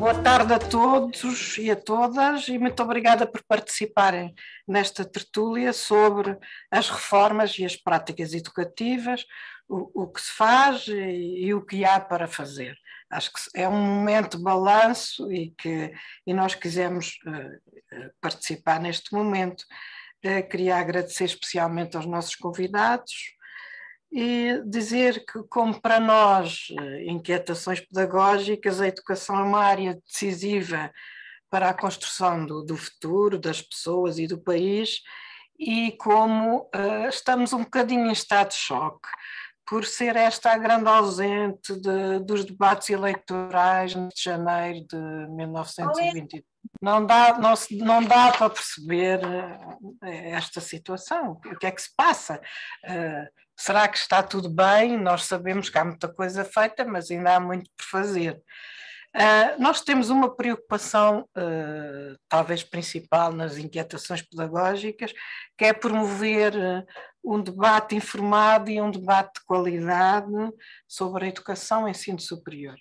Boa tarde a todos e a todas e muito obrigada por participarem nesta tertúlia sobre as reformas e as práticas educativas, o que se faz e o que há para fazer. Acho que é um momento de balanço e nós quisemos participar neste momento. Queria agradecer especialmente aos nossos convidados e dizer que, como para nós, inquietações pedagógicas, a educação é uma área decisiva para a construção do futuro, das pessoas e do país, e como estamos um bocadinho em estado de choque, por ser esta a grande ausente dos debates eleitorais de janeiro de 1920. Não dá para perceber esta situação. O que é que se passa? Será que está tudo bem? Nós sabemos que há muita coisa feita, mas ainda há muito por fazer. Nós temos uma preocupação, talvez principal, nas inquietações pedagógicas, que é promover um debate informado e um debate de qualidade sobre a educação e ensino superior.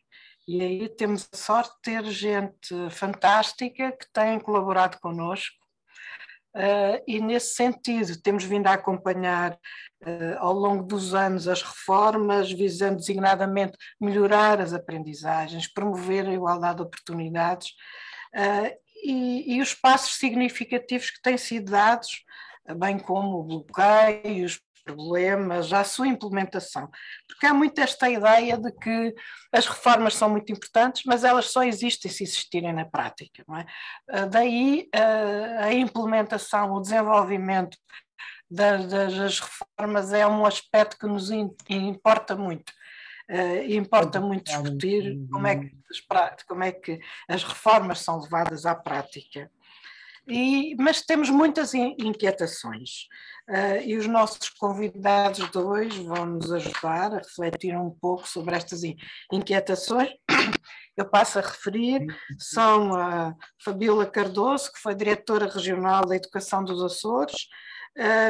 E aí temos a sorte de ter gente fantástica que tem colaborado connosco. E nesse sentido temos vindo a acompanhar ao longo dos anos as reformas, visando designadamente melhorar as aprendizagens, promover a igualdade de oportunidades e os passos significativos que têm sido dados, bem como o bloqueio, os problemas, a sua implementação. Porque há muito esta ideia de que as reformas são muito importantes, mas elas só existem se existirem na prática, não é? Daí a implementação, o desenvolvimento das reformas é um aspecto que nos importa muito. Importa muito discutir como é que as reformas são levadas à prática. Mas temos muitas inquietações e os nossos convidados de hoje vão nos ajudar a refletir um pouco sobre estas inquietações. Eu passo a referir, são a Fabíola Cardoso, que foi diretora regional da Educação dos Açores,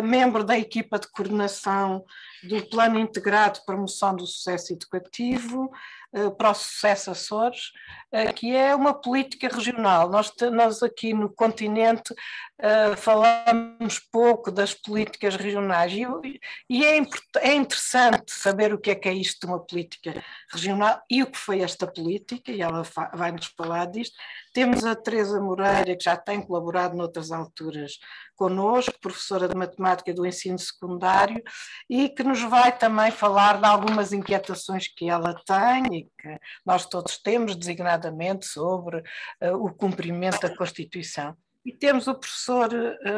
membro da equipa de coordenação do Plano Integrado de Promoção do Sucesso Educativo, para o Sucesso Açores, que é uma política regional. Nós aqui no continente falamos pouco das políticas regionais e é interessante saber o que é isto de uma política regional e o que foi esta política, e ela vai-nos falar disto. Temos a Teresa Moreira, que já tem colaborado noutras alturas connosco, professora de matemática do ensino secundário, e que nos vai também falar de algumas inquietações que ela tem e que nós todos temos, designadamente sobre o cumprimento da Constituição. E temos o professor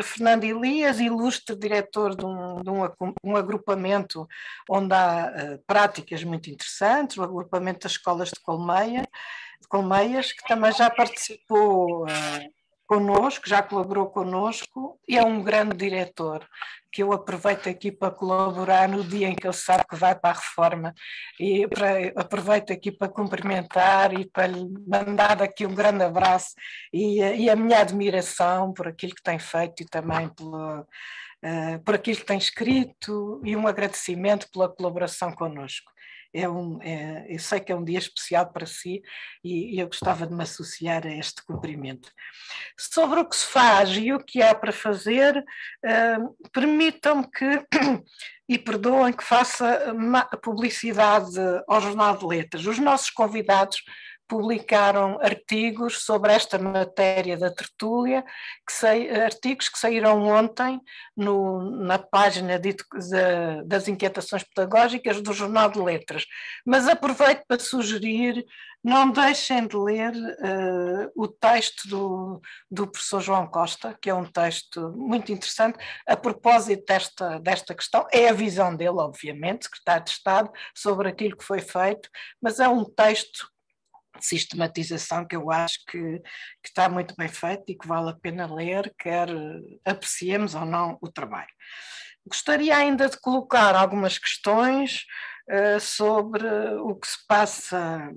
Fernando Elias, ilustre diretor de um agrupamento onde há práticas muito interessantes, o agrupamento das escolas de Colmeias, que também já participou connosco, já colaborou connosco, e é um grande diretor, que eu aproveito aqui para colaborar no dia em que ele sabe que vai para a reforma, e aproveito aqui para cumprimentar e para lhe mandar aqui um grande abraço e a minha admiração por aquilo que tem feito e também por aquilo que tem escrito, e um agradecimento pela colaboração connosco. Eu sei que é um dia especial para si e eu gostava de me associar a este cumprimento. Sobre o que se faz e o que há para fazer, permitam-me que, e perdoem que faça publicidade ao Jornal de Letras. Os nossos convidados publicaram artigos sobre esta matéria da tertúlia, artigos que saíram ontem na página das inquietações pedagógicas do Jornal de Letras. Mas aproveito para sugerir, não deixem de ler o texto do professor João Costa, que é um texto muito interessante, a propósito desta questão. É a visão dele, obviamente, secretário de Estado, sobre aquilo que foi feito, mas é um texto de sistematização que eu acho que está muito bem feito e que vale a pena ler, quer apreciemos ou não o trabalho. Gostaria ainda de colocar algumas questões sobre o que se passa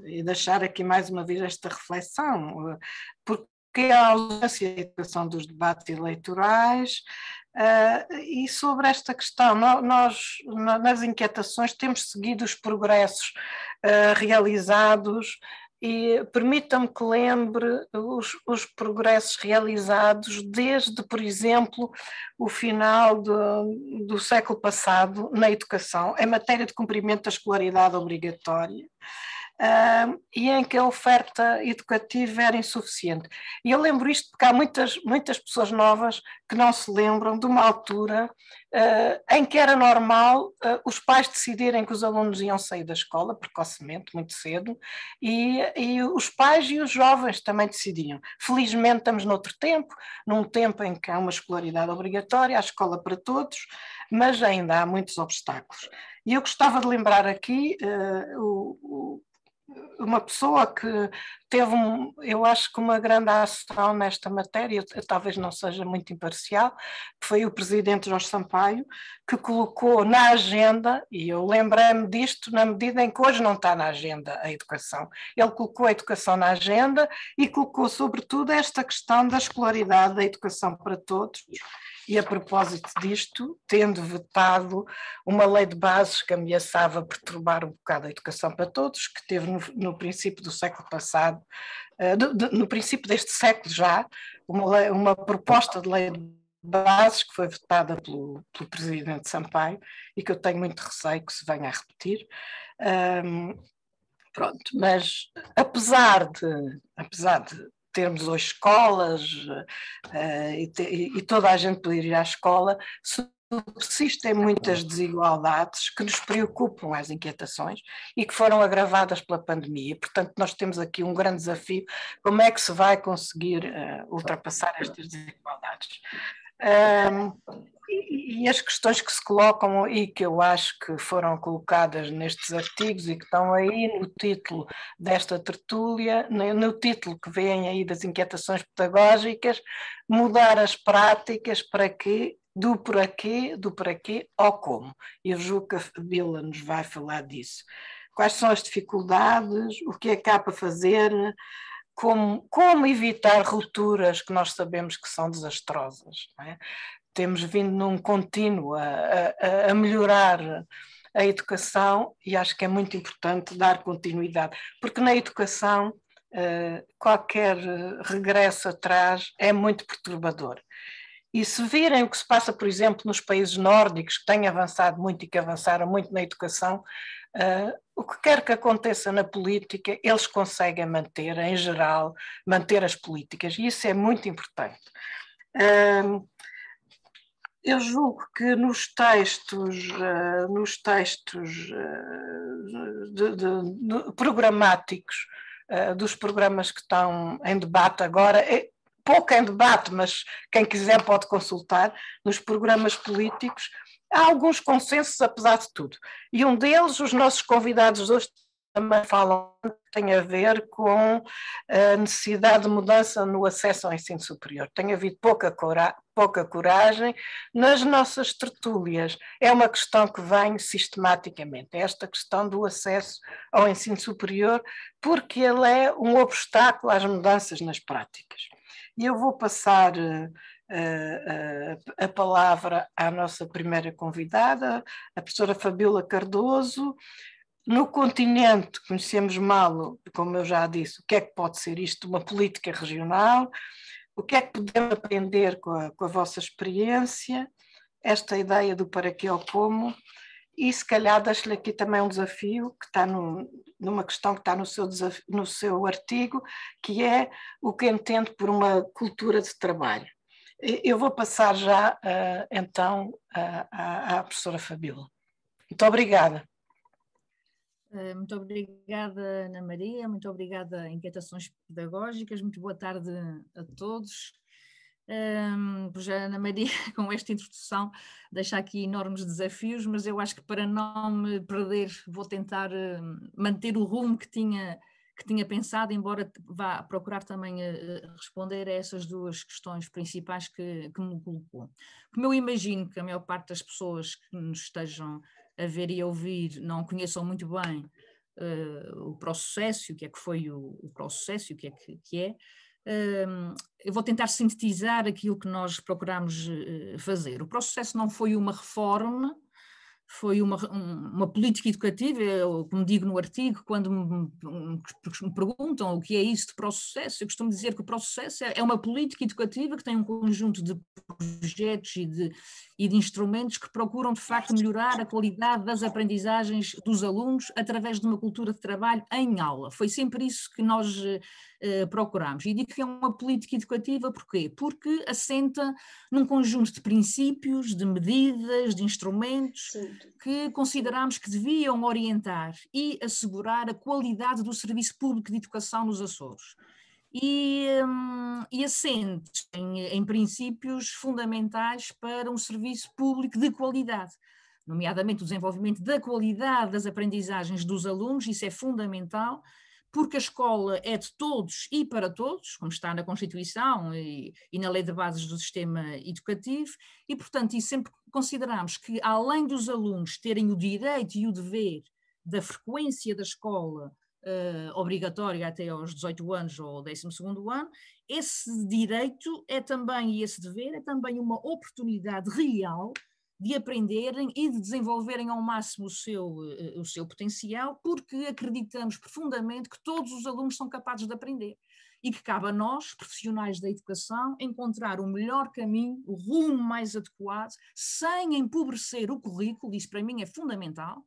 e deixar aqui mais uma vez esta reflexão, porque a ausência da educação dos debates eleitorais. E sobre esta questão, nós nas inquietações temos seguido os progressos realizados e permita-me que lembre os progressos realizados desde, por exemplo, o final do século passado na educação, em matéria de cumprimento da escolaridade obrigatória. E em que a oferta educativa era insuficiente. E eu lembro isto porque há muitas pessoas novas que não se lembram de uma altura em que era normal os pais decidirem que os alunos iam sair da escola precocemente, muito cedo, e os pais e os jovens também decidiam. Felizmente estamos noutro tempo, num tempo em que há uma escolaridade obrigatória, há escola para todos, mas ainda há muitos obstáculos. E eu gostava de lembrar aqui uma pessoa que teve, eu acho que uma grande ação nesta matéria, talvez não seja muito imparcial, que foi o presidente Jorge Sampaio, que colocou na agenda, e eu lembrei-me disto na medida em que hoje não está na agenda a educação, ele colocou a educação na agenda e colocou sobretudo esta questão da escolaridade, da educação para todos. E a propósito disto, tendo vetado uma lei de bases que ameaçava perturbar um bocado a educação para todos, que teve no princípio do século passado, no princípio deste século já, uma proposta de lei de bases que foi vetada pelo presidente Sampaio e que eu tenho muito receio que se venha a repetir. Pronto, mas apesar de termos hoje escolas e toda a gente poder ir à escola, subsistem muitas desigualdades que nos preocupam as inquietações e que foram agravadas pela pandemia. Portanto, nós temos aqui um grande desafio, como é que se vai conseguir ultrapassar estas desigualdades. E as questões que se colocam e que eu acho que foram colocadas nestes artigos e que estão aí no título desta tertúlia, no título que vem aí das inquietações pedagógicas, mudar as práticas para que do para quê ao como. Eu julgo que a Fabíola nos vai falar disso. Quais são as dificuldades, o que é que há para fazer, como evitar rupturas que nós sabemos que são desastrosas, não é? Temos vindo num contínuo a melhorar a educação e acho que é muito importante dar continuidade, porque na educação qualquer regresso atrás é muito perturbador. E se virem o que se passa, por exemplo, nos países nórdicos, que têm avançado muito e que avançaram muito na educação, o que quer que aconteça na política, eles conseguem manter, em geral, manter as políticas, e isso é muito importante. Eu julgo que nos textos programáticos dos programas que estão em debate agora, pouco em debate, mas quem quiser pode consultar, nos programas políticos, há alguns consensos apesar de tudo. E um deles, os nossos convidados hoje também falam, tem a ver com a necessidade de mudança no acesso ao ensino superior. Tem havido pouca coragem nas nossas tertúlias. É uma questão que vem sistematicamente, esta questão do acesso ao ensino superior, porque ele é um obstáculo às mudanças nas práticas. E eu vou passar a palavra à nossa primeira convidada, a professora Fabíola Cardoso. No continente conhecemos mal, como eu já disse, o que é que pode ser isto, uma política regional, o que é que podemos aprender com a vossa experiência, esta ideia do para quê ou como, e se calhar deixo-lhe aqui também um desafio, que está numa questão que está no seu artigo, que é o que entende por uma cultura de trabalho. Eu vou passar já, então, à professora Fabíola. Muito obrigada. Muito obrigada, Ana Maria, muito obrigada, Inquietações Pedagógicas, muito boa tarde a todos. Pois a Ana Maria, com esta introdução, deixa aqui enormes desafios, mas eu acho que para não me perder vou tentar manter o rumo que tinha pensado, embora vá procurar também responder a essas duas questões principais que me colocou. Como eu imagino que a maior parte das pessoas que nos estejam a ver e a ouvir não conheçam muito bem o processo, o que é que foi o processo, o que é que é, eu vou tentar sintetizar aquilo que nós procuramos fazer. O processo não foi uma reforma, foi uma política educativa, como digo no artigo, quando me perguntam o que é isso de pró-sucesso, eu costumo dizer que o pró-sucesso é uma política educativa que tem um conjunto de projetos e de instrumentos que procuram, de facto, melhorar a qualidade das aprendizagens dos alunos através de uma cultura de trabalho em aula. Foi sempre isso que nós procuramos. E digo que é uma política educativa porquê? Porque assenta num conjunto de princípios, de medidas, de instrumentos que consideramos que deviam orientar e assegurar a qualidade do serviço público de educação nos Açores. E assente em princípios fundamentais para um serviço público de qualidade, nomeadamente o desenvolvimento da qualidade das aprendizagens dos alunos, isso é fundamental, porque a escola é de todos e para todos, como está na Constituição e na Lei de Bases do Sistema Educativo, e, portanto, e sempre consideramos que, além dos alunos terem o direito e o dever da frequência da escola obrigatória até aos 18 anos ou 12º ano, esse direito é também, e esse dever, é também uma oportunidade real de aprenderem e de desenvolverem ao máximo o seu potencial, porque acreditamos profundamente que todos os alunos são capazes de aprender e que cabe a nós, profissionais da educação, encontrar o melhor caminho, o rumo mais adequado, sem empobrecer o currículo, isso para mim é fundamental,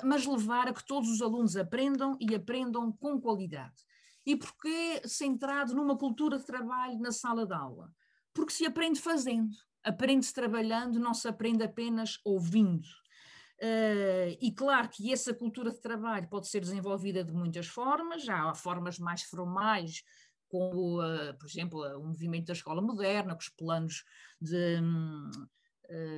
mas levar a que todos os alunos aprendam e aprendam com qualidade. E porquê centrado numa cultura de trabalho na sala de aula? Porque se aprende fazendo. Aprende-se trabalhando, não se aprende apenas ouvindo. E claro que essa cultura de trabalho pode ser desenvolvida de muitas formas, já há formas mais formais, como, por exemplo, o movimento da escola moderna, com os planos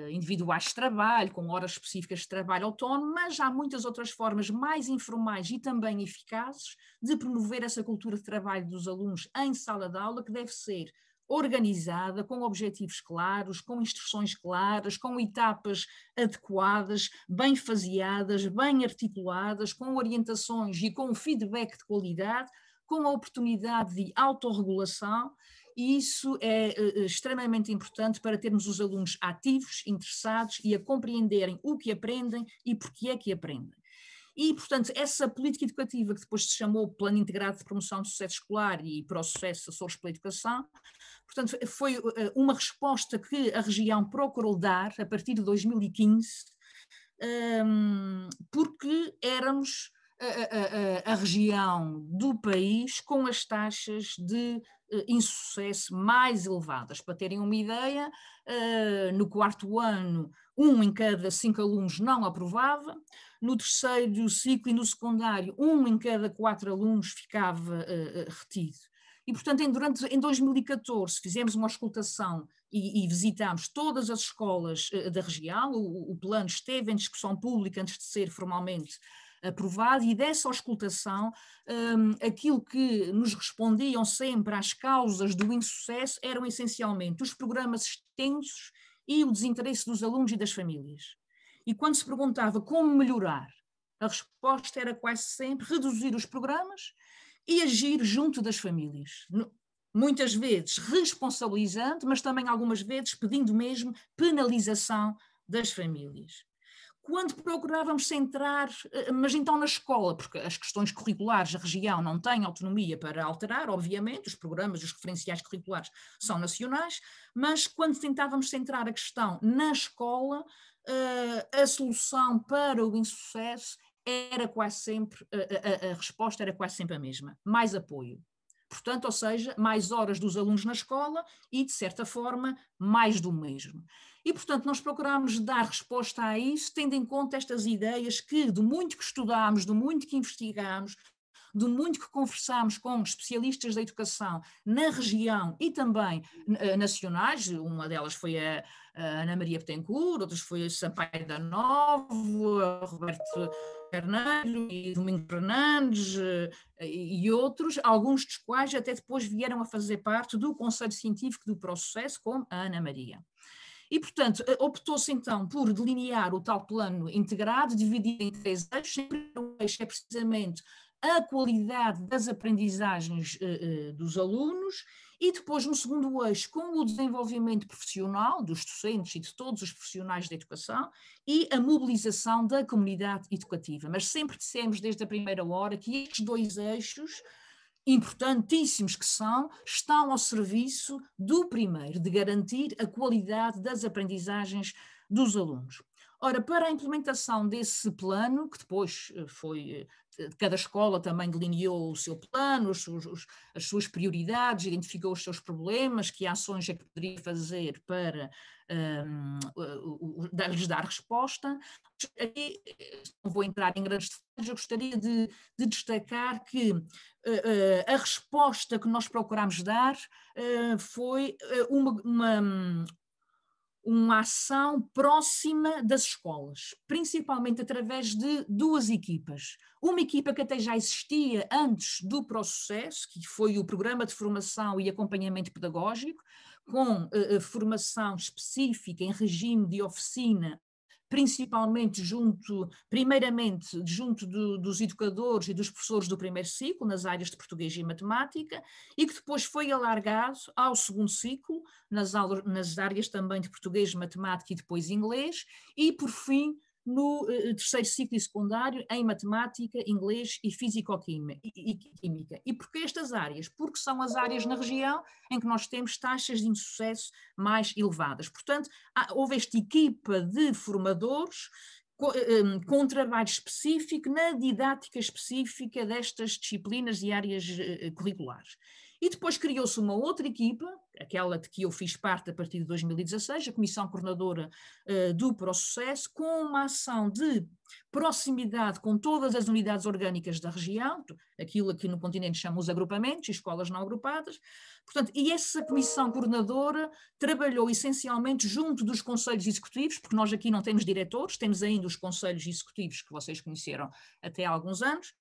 individuais de trabalho, com horas específicas de trabalho autónomo, mas há muitas outras formas mais informais e também eficazes de promover essa cultura de trabalho dos alunos em sala de aula, que deve ser organizada, com objetivos claros, com instruções claras, com etapas adequadas, bem faseadas, bem articuladas, com orientações e com feedback de qualidade, com a oportunidade de autorregulação, e isso é extremamente importante para termos os alunos ativos, interessados e a compreenderem o que aprendem e porque é que aprendem. E, portanto, essa política educativa que depois se chamou Plano Integrado de Promoção do Sucesso Escolar e Pró-Sucesso Açores pela Educação, portanto, foi uma resposta que a região procurou dar a partir de 2015, porque éramos a região do país com as taxas de insucesso mais elevadas. Para terem uma ideia, no 4º ano, 1 em cada 5 alunos não aprovava, no 3º ciclo e no secundário, 1 em cada 4 alunos ficava retido. E, portanto, em 2014 fizemos uma auscultação e visitámos todas as escolas da região, o plano esteve em discussão pública antes de ser formalmente aprovado, e dessa auscultação aquilo que nos respondiam sempre às causas do insucesso eram essencialmente os programas extensos e o desinteresse dos alunos e das famílias. E quando se perguntava como melhorar, a resposta era quase sempre reduzir os programas e agir junto das famílias. Muitas vezes responsabilizando, mas também algumas vezes pedindo mesmo penalização das famílias. Quando procurávamos centrar, mas então na escola, porque as questões curriculares da região não têm autonomia para alterar, obviamente, os programas, os referenciais curriculares são nacionais, mas quando tentávamos centrar a questão na escola, a solução para o insucesso era quase sempre, a resposta era quase sempre a mesma: mais apoio. Portanto, ou seja, mais horas dos alunos na escola e, de certa forma, mais do mesmo. E, portanto, nós procurámos dar resposta a isso, tendo em conta estas ideias que, do muito que estudámos, do muito que investigámos, do muito que conversámos com especialistas da educação na região e também nacionais, uma delas foi a Ana Maria Betancourt, outras foi a Sampaio da Novo, a Roberto Carneiro e Domingos Fernandes e outros, alguns dos quais até depois vieram a fazer parte do Conselho Científico do Pró-Sucesso, como a Ana Maria. E, portanto, optou-se então por delinear o tal plano integrado, dividido em 3 eixos. O eixo é precisamente a qualidade das aprendizagens dos alunos, E depois, no segundo eixo, com o desenvolvimento profissional dos docentes e de todos os profissionais da educação e a mobilização da comunidade educativa. Mas sempre dissemos desde a primeira hora que estes dois eixos, importantíssimos que são, estão ao serviço do primeiro, de garantir a qualidade das aprendizagens dos alunos. Ora, para a implementação desse plano, que depois foi, cada escola também delineou o seu plano, as suas prioridades, identificou os seus problemas, que ações é que poderia fazer para lhes dar resposta. Aqui não vou entrar em grandes detalhes, eu gostaria de destacar que a resposta que nós procurámos dar foi uma ação próxima das escolas, principalmente através de duas equipas. Uma equipa que até já existia antes do processo, que foi o Programa de Formação e Acompanhamento Pedagógico, com formação específica em regime de oficina, principalmente primeiramente junto dos educadores e dos professores do primeiro ciclo, nas áreas de português e matemática, e que depois foi alargado ao segundo ciclo, nas áreas também de português, matemática e depois inglês, e por fim no terceiro ciclo e secundário em matemática, inglês e físico-química. E porquê estas áreas? Porque são as áreas na região em que nós temos taxas de insucesso mais elevadas. Portanto, houve esta equipa de formadores com um trabalho específico na didática específica destas disciplinas e áreas curriculares. E depois criou-se uma outra equipa, aquela de que eu fiz parte a partir de 2016, a Comissão Coordenadora do Processo, com uma ação de proximidade com todas as unidades orgânicas da região, aquilo que no continente chamam os agrupamentos, escolas não agrupadas. Portanto, e essa Comissão Coordenadora trabalhou essencialmente junto dos conselhos executivos, porque nós aqui não temos diretores, temos ainda os conselhos executivos que vocês conheceram até há alguns anos,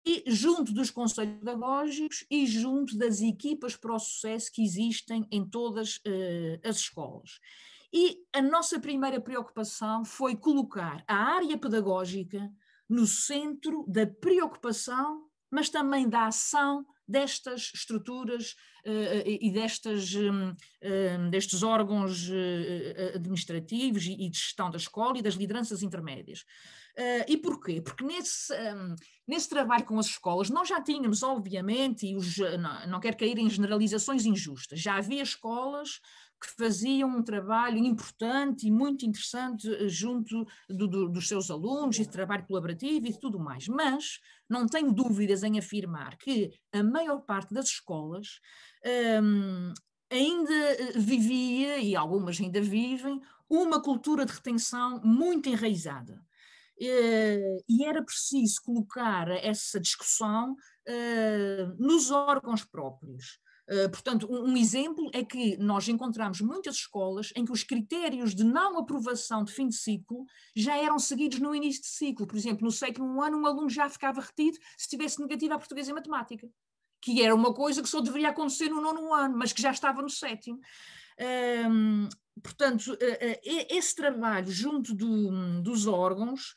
e junto dos conselhos pedagógicos e junto das equipas para o sucesso que existem em todas as escolas. E a nossa primeira preocupação foi colocar a área pedagógica no centro da preocupação, mas também da ação destas estruturas e destes órgãos administrativos e de gestão da escola e das lideranças intermédias. E porquê? Porque nesse trabalho com as escolas nós já tínhamos, obviamente, e não quero cair em generalizações injustas, já havia escolas que faziam um trabalho importante e muito interessante junto dos seus alunos e de trabalho colaborativo e de tudo mais, mas não tenho dúvidas em afirmar que a maior parte das escolas ainda vivia, e algumas ainda vivem, uma cultura de retenção muito enraizada. E era preciso colocar essa discussão nos órgãos próprios. Portanto, um exemplo é que nós encontramos muitas escolas em que os critérios de não aprovação de fim de ciclo já eram seguidos no início de ciclo. Por exemplo, no sétimo ano, um aluno já ficava retido se tivesse negativa a português e matemática, que era uma coisa que só deveria acontecer no nono ano, mas que já estava no sétimo. Portanto, esse trabalho junto dos órgãos,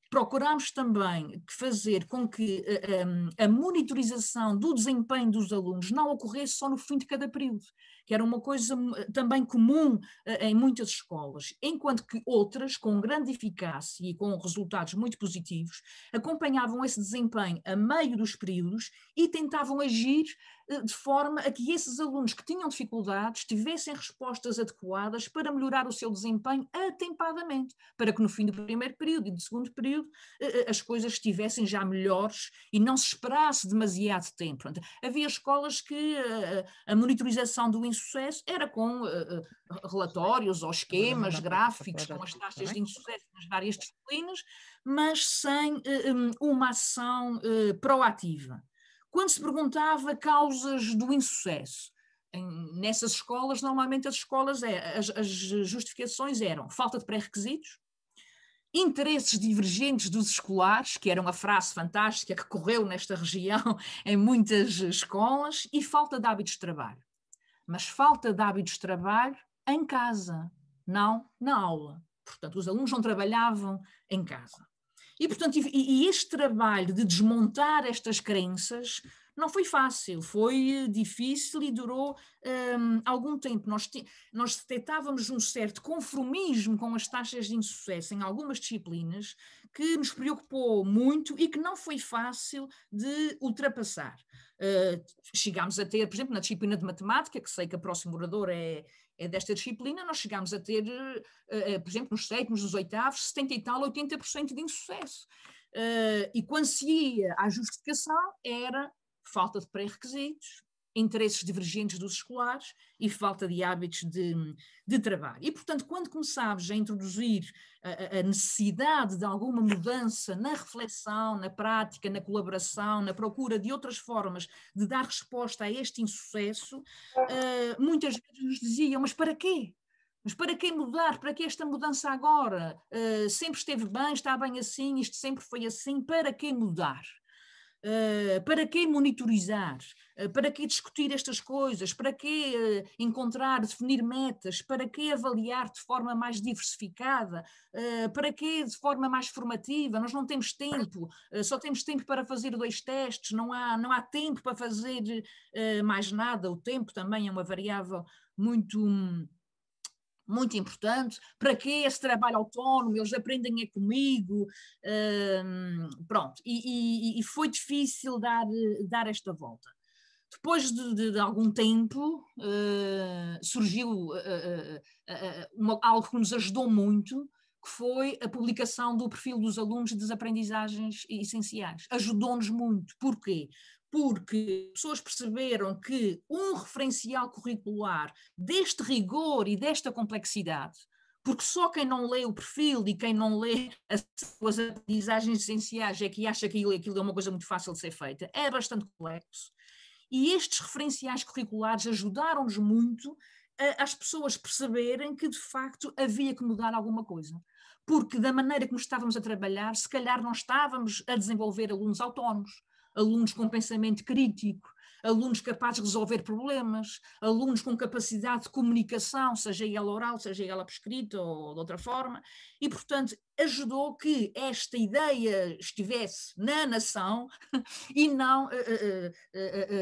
procuramos também fazer com que a monitorização do desempenho dos alunos não ocorresse só no fim de cada período, que era uma coisa também comum em muitas escolas, enquanto que outras, com grande eficácia e com resultados muito positivos, acompanhavam esse desempenho a meio dos períodos e tentavam agir de forma a que esses alunos que tinham dificuldades tivessem respostas adequadas para melhorar o seu desempenho atempadamente, para que no fim do primeiro período e do segundo período as coisas estivessem já melhores e não se esperasse demasiado tempo. Portanto, havia escolas que a monitorização do insucesso era com relatórios ou esquemas gráficos com as taxas de insucesso nas várias disciplinas, mas sem uma ação proativa. Quando se perguntava causas do insucesso, nessas escolas, normalmente as justificações eram falta de pré-requisitos, interesses divergentes dos escolares, que era uma frase fantástica que correu nesta região em muitas escolas, e falta de hábitos de trabalho. Mas falta de hábitos de trabalho em casa, não na aula. Portanto, os alunos não trabalhavam em casa. E, portanto, este trabalho de desmontar estas crenças Não foi fácil, foi difícil e durou algum tempo. Nós detectávamos um certo conformismo com as taxas de insucesso em algumas disciplinas que nos preocupou muito e que não foi fácil de ultrapassar. Chegámos a ter, por exemplo, na disciplina de matemática, que sei que a próxima oradora é desta disciplina, nós chegámos a ter, por exemplo, nos sétimos, nos oitavos, 70 e tal, 80% de insucesso. E quando se ia à justificação, era falta de pré-requisitos, interesses divergentes dos escolares e falta de hábitos de trabalho. E, portanto, quando começámos a introduzir a necessidade de alguma mudança na reflexão, na prática, na colaboração, na procura de outras formas de dar resposta a este insucesso, muitas vezes nos diziam, mas para quê? Mas para que mudar? Para que esta mudança agora? Sempre esteve bem, está bem assim, isto sempre foi assim, para que mudar? Para que monitorizar? Para que discutir estas coisas? Para que encontrar, definir metas? Para que avaliar de forma mais diversificada? Para que de forma mais formativa? Nós não temos tempo, só temos tempo para fazer 2 testes, não há tempo para fazer mais nada. O tempo também é uma variável muito importante. Para que esse trabalho autónomo? Eles aprendem comigo. Pronto, e foi difícil dar esta volta. Depois de algum tempo, surgiu algo que nos ajudou muito, que foi a publicação do perfil dos alunos das aprendizagens essenciais. Ajudou-nos muito. Porquê? Porque pessoas perceberam que um referencial curricular deste rigor e desta complexidade, porque só quem não lê o perfil e quem não lê as aprendizagens essenciais é que acha que aquilo é uma coisa muito fácil de ser feita, é bastante complexo. E estes referenciais curriculares ajudaram-nos muito as pessoas perceberem que, de facto, havia que mudar alguma coisa. Porque da maneira como estávamos a trabalhar, se calhar não estávamos a desenvolver alunos autónomos, alunos com pensamento crítico, alunos capazes de resolver problemas, alunos com capacidade de comunicação, seja ela oral, seja ela por escrito ou de outra forma, e, portanto, ajudou que esta ideia estivesse na nação e não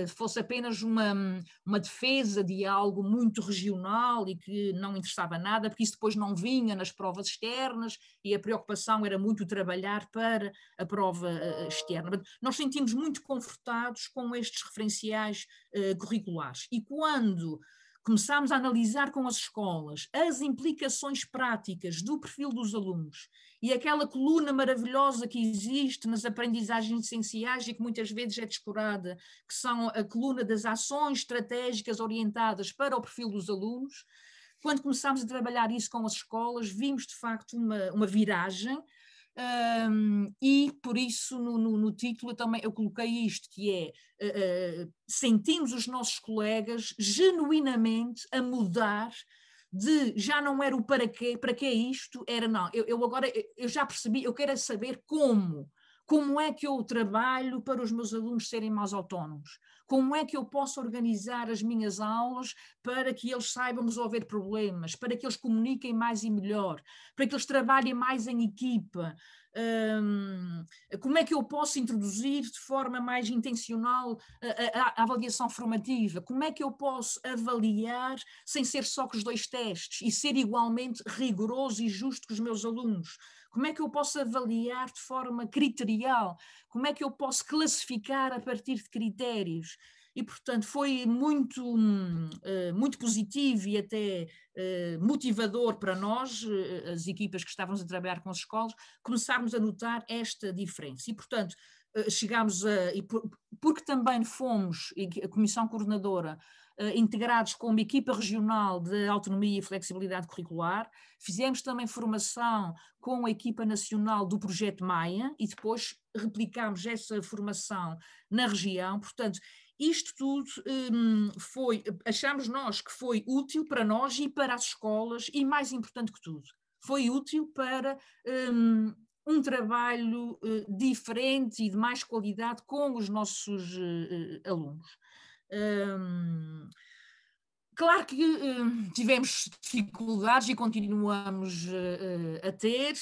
fosse apenas uma defesa de algo muito regional e que não interessava nada, porque isso depois não vinha nas provas externas e a preocupação era muito trabalhar para a prova externa. Nós sentimos muito confortados com estes referenciais curriculares e quando começámos a analisar com as escolas as implicações práticas do perfil dos alunos e aquela coluna maravilhosa que existe nas aprendizagens essenciais e que muitas vezes é descurada, que são a coluna das ações estratégicas orientadas para o perfil dos alunos, quando começámos a trabalhar isso com as escolas, vimos de facto uma viragem. E por isso no título eu coloquei isto, que é sentimos os nossos colegas genuinamente a mudar já não era o para que é isto, era não, agora eu já percebi, eu quero saber como é que eu trabalho para os meus alunos serem mais autónomos, como é que eu posso organizar as minhas aulas para que eles saibam resolver problemas, para que eles comuniquem mais e melhor, para que eles trabalhem mais em equipa, como é que eu posso introduzir de forma mais intencional a avaliação formativa, como é que eu posso avaliar sem ser só com os 2 testes e ser igualmente rigoroso e justo com os meus alunos. Como é que eu posso avaliar de forma criterial? Como é que eu posso classificar a partir de critérios? E, portanto, foi muito positivo e até motivador para nós, as equipas que estávamos a trabalhar com as escolas, começarmos a notar esta diferença. E, portanto, chegámos porque também fomos, a Comissão Coordenadora, integrados com uma equipa regional de autonomia e flexibilidade curricular, fizemos também formação com a equipa nacional do Projeto Maia e depois replicámos essa formação na região. Portanto, isto tudo achamos nós que foi útil para nós e para as escolas e, mais importante que tudo, foi útil para um trabalho diferente e de mais qualidade com os nossos alunos. Claro que tivemos dificuldades e continuamos a ter,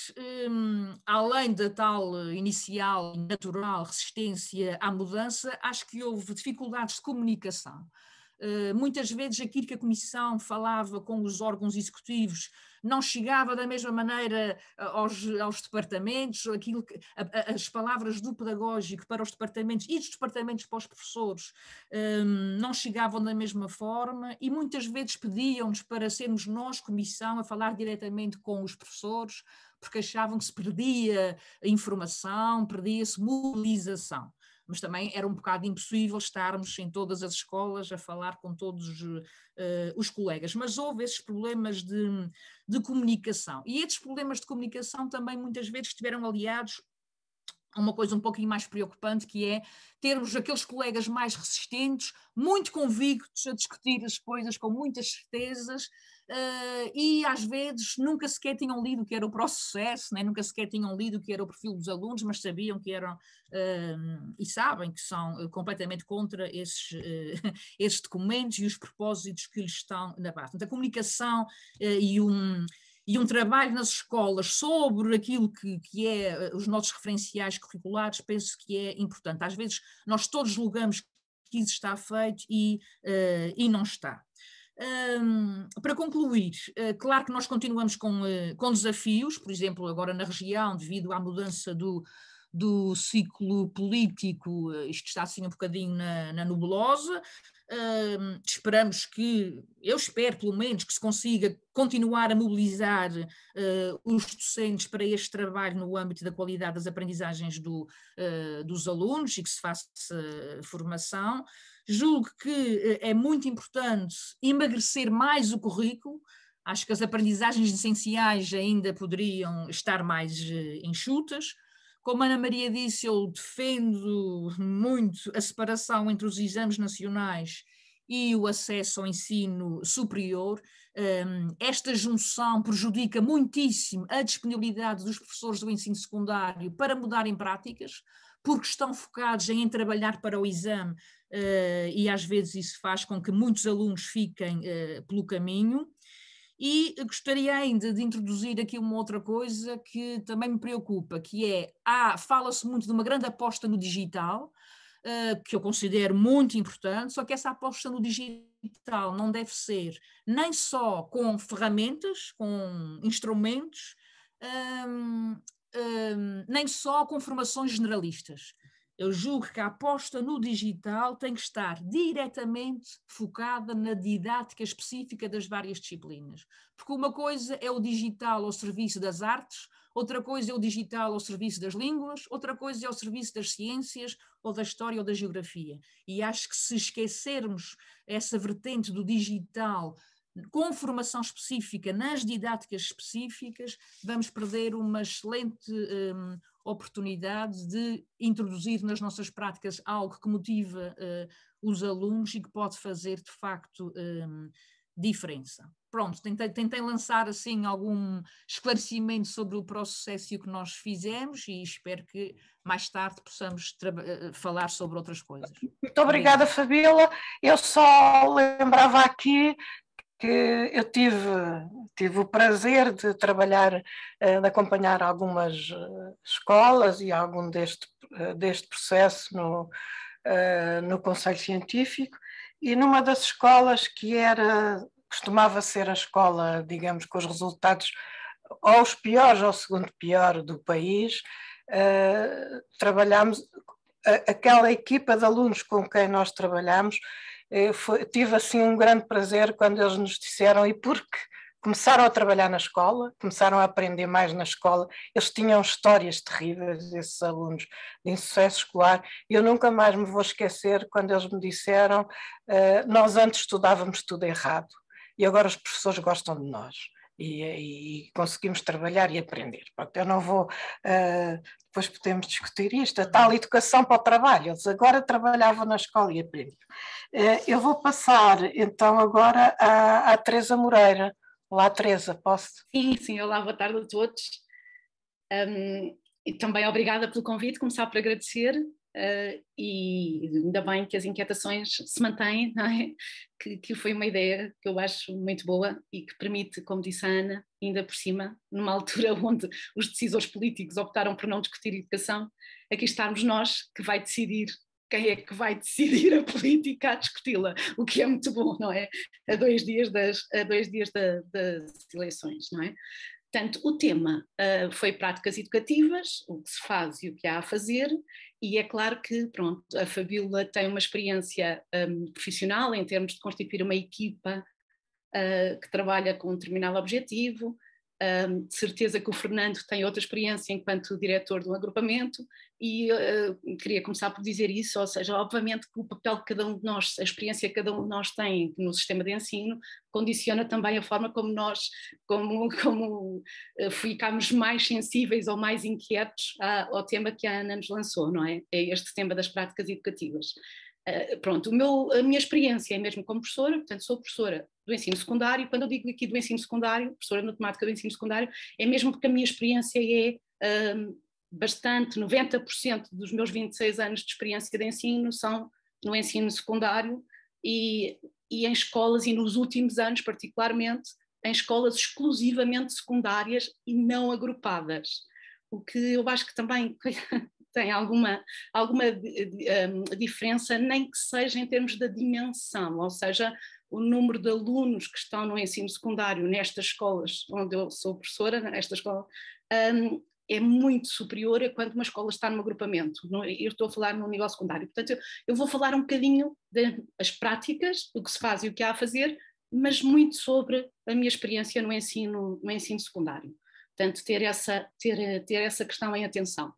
além da tal inicial natural resistência à mudança, acho que houve dificuldades de comunicação. Muitas vezes aquilo que a Comissão falava com os órgãos executivos não chegava da mesma maneira aos departamentos, as palavras do pedagógico para os departamentos e dos departamentos para os professores não chegavam da mesma forma e muitas vezes pediam-nos para sermos nós, Comissão, a falar diretamente com os professores, porque achavam que se perdia a informação, perdia-se mobilização. Mas também era um bocado impossível estarmos em todas as escolas a falar com todos os colegas. Mas houve esses problemas de comunicação. E esses problemas de comunicação também muitas vezes estiveram aliados a uma coisa um pouquinho mais preocupante, que é termos aqueles colegas mais resistentes, muito convictos a discutir as coisas com muitas certezas, e às vezes nunca sequer tinham lido o que era o processo, né? Nunca sequer tinham lido o que era o perfil dos alunos, mas sabiam que eram, e sabem que são completamente contra esses documentos e os propósitos que lhes estão na base. Portanto, a comunicação e um trabalho nas escolas sobre aquilo que é os nossos referenciais curriculares, penso que é importante. Às vezes nós todos julgamos que isso está feito e não está. Para concluir, claro que nós continuamos com desafios, por exemplo, agora na região, devido à mudança do ciclo político, isto está assim um bocadinho na nebulosa. Eu espero pelo menos que se consiga continuar a mobilizar os docentes para este trabalho no âmbito da qualidade das aprendizagens dos alunos e que se faça formação. Julgo que é muito importante emagrecer mais o currículo. Acho que as aprendizagens essenciais ainda poderiam estar mais enxutas. Como a Ana Maria disse, eu defendo muito a separação entre os exames nacionais e o acesso ao ensino superior. Esta junção prejudica muitíssimo a disponibilidade dos professores do ensino secundário para mudarem práticas, porque estão focados em trabalhar para o exame e às vezes isso faz com que muitos alunos fiquem pelo caminho. E gostaria ainda de introduzir aqui uma outra coisa que também me preocupa, que é, fala-se muito de uma grande aposta no digital, que eu considero muito importante, só que essa aposta no digital não deve ser nem só com ferramentas, com instrumentos, nem só com formações generalistas. Eu julgo que a aposta no digital tem que estar diretamente focada na didática específica das várias disciplinas. Porque uma coisa é o digital ao serviço das artes, outra coisa é o digital ao serviço das línguas, outra coisa é ao serviço das ciências, ou da história ou da geografia. E acho que se esquecermos essa vertente do digital com formação específica nas didáticas específicas, vamos perder uma excelente oportunidade de introduzir nas nossas práticas algo que motiva os alunos e que pode fazer de facto diferença. Pronto, tentei lançar assim algum esclarecimento sobre o processo que nós fizemos e espero que mais tarde possamos falar sobre outras coisas. Muito obrigada, Fabíola. Eu só lembrava aqui que eu tive o prazer de trabalhar, de acompanhar algumas escolas e algum deste processo no Conselho Científico, e numa das escolas que costumava ser a escola, digamos, com os resultados ou os piores ou o segundo pior do país, trabalhámos, aquela equipa de alunos com quem nós trabalhamos, tive assim um grande prazer quando eles nos disseram, e porque começaram a trabalhar na escola, começaram a aprender mais na escola, eles tinham histórias terríveis, esses alunos, de insucesso escolar, e eu nunca mais me vou esquecer quando eles me disseram, nós antes estudávamos tudo errado, e agora os professores gostam de nós. E conseguimos trabalhar e aprender. Pronto, eu não vou, depois podemos discutir isto, a tal educação para o trabalho, eles agora trabalhavam na escola e aprendiam. Eu vou passar então agora à Teresa Moreira. Olá, Teresa, posso? Sim, olá, boa tarde a todos. E também obrigada pelo convite, começar por agradecer e ainda bem que as inquietações se mantêm, não é? Que foi uma ideia que eu acho muito boa e que permite, como disse a Ana, ainda por cima, numa altura onde os decisores políticos optaram por não discutir educação, aqui estarmos nós que vai decidir quem é que vai decidir a política a discuti-la, o que é muito bom, não é? A 2 dias das eleições, não é? Portanto, o tema foi práticas educativas, o que se faz e o que há a fazer, e é claro que, pronto, a Fabíola tem uma experiência profissional em termos de constituir uma equipa que trabalha com um determinado objetivo. De certeza que o Fernando tem outra experiência enquanto diretor de um agrupamento e queria começar por dizer isso, ou seja, obviamente que o papel que cada um de nós, a experiência que cada um de nós tem no sistema de ensino, condiciona também a forma como nós, ficámos mais sensíveis ou mais inquietos ao tema que a Ana nos lançou, não é? É este tema das práticas educativas. Pronto, a minha experiência é mesmo como professora, portanto sou professora do ensino secundário. Quando eu digo aqui do ensino secundário, professora de matemática do ensino secundário, é mesmo porque a minha experiência é bastante, 90% dos meus 26 anos de experiência de ensino são no ensino secundário e em escolas, e nos últimos anos particularmente, em escolas exclusivamente secundárias e não agrupadas, o que eu acho que também tem alguma diferença, nem que seja em termos da dimensão, ou seja, o número de alunos que estão no ensino secundário nestas escolas onde eu sou professora, nesta escola, é muito superior a quando uma escola está num agrupamento. Eu estou a falar no nível secundário. Portanto, eu vou falar um bocadinho das práticas, o que se faz e o que há a fazer, mas muito sobre a minha experiência no ensino secundário. Portanto, ter essa questão em atenção.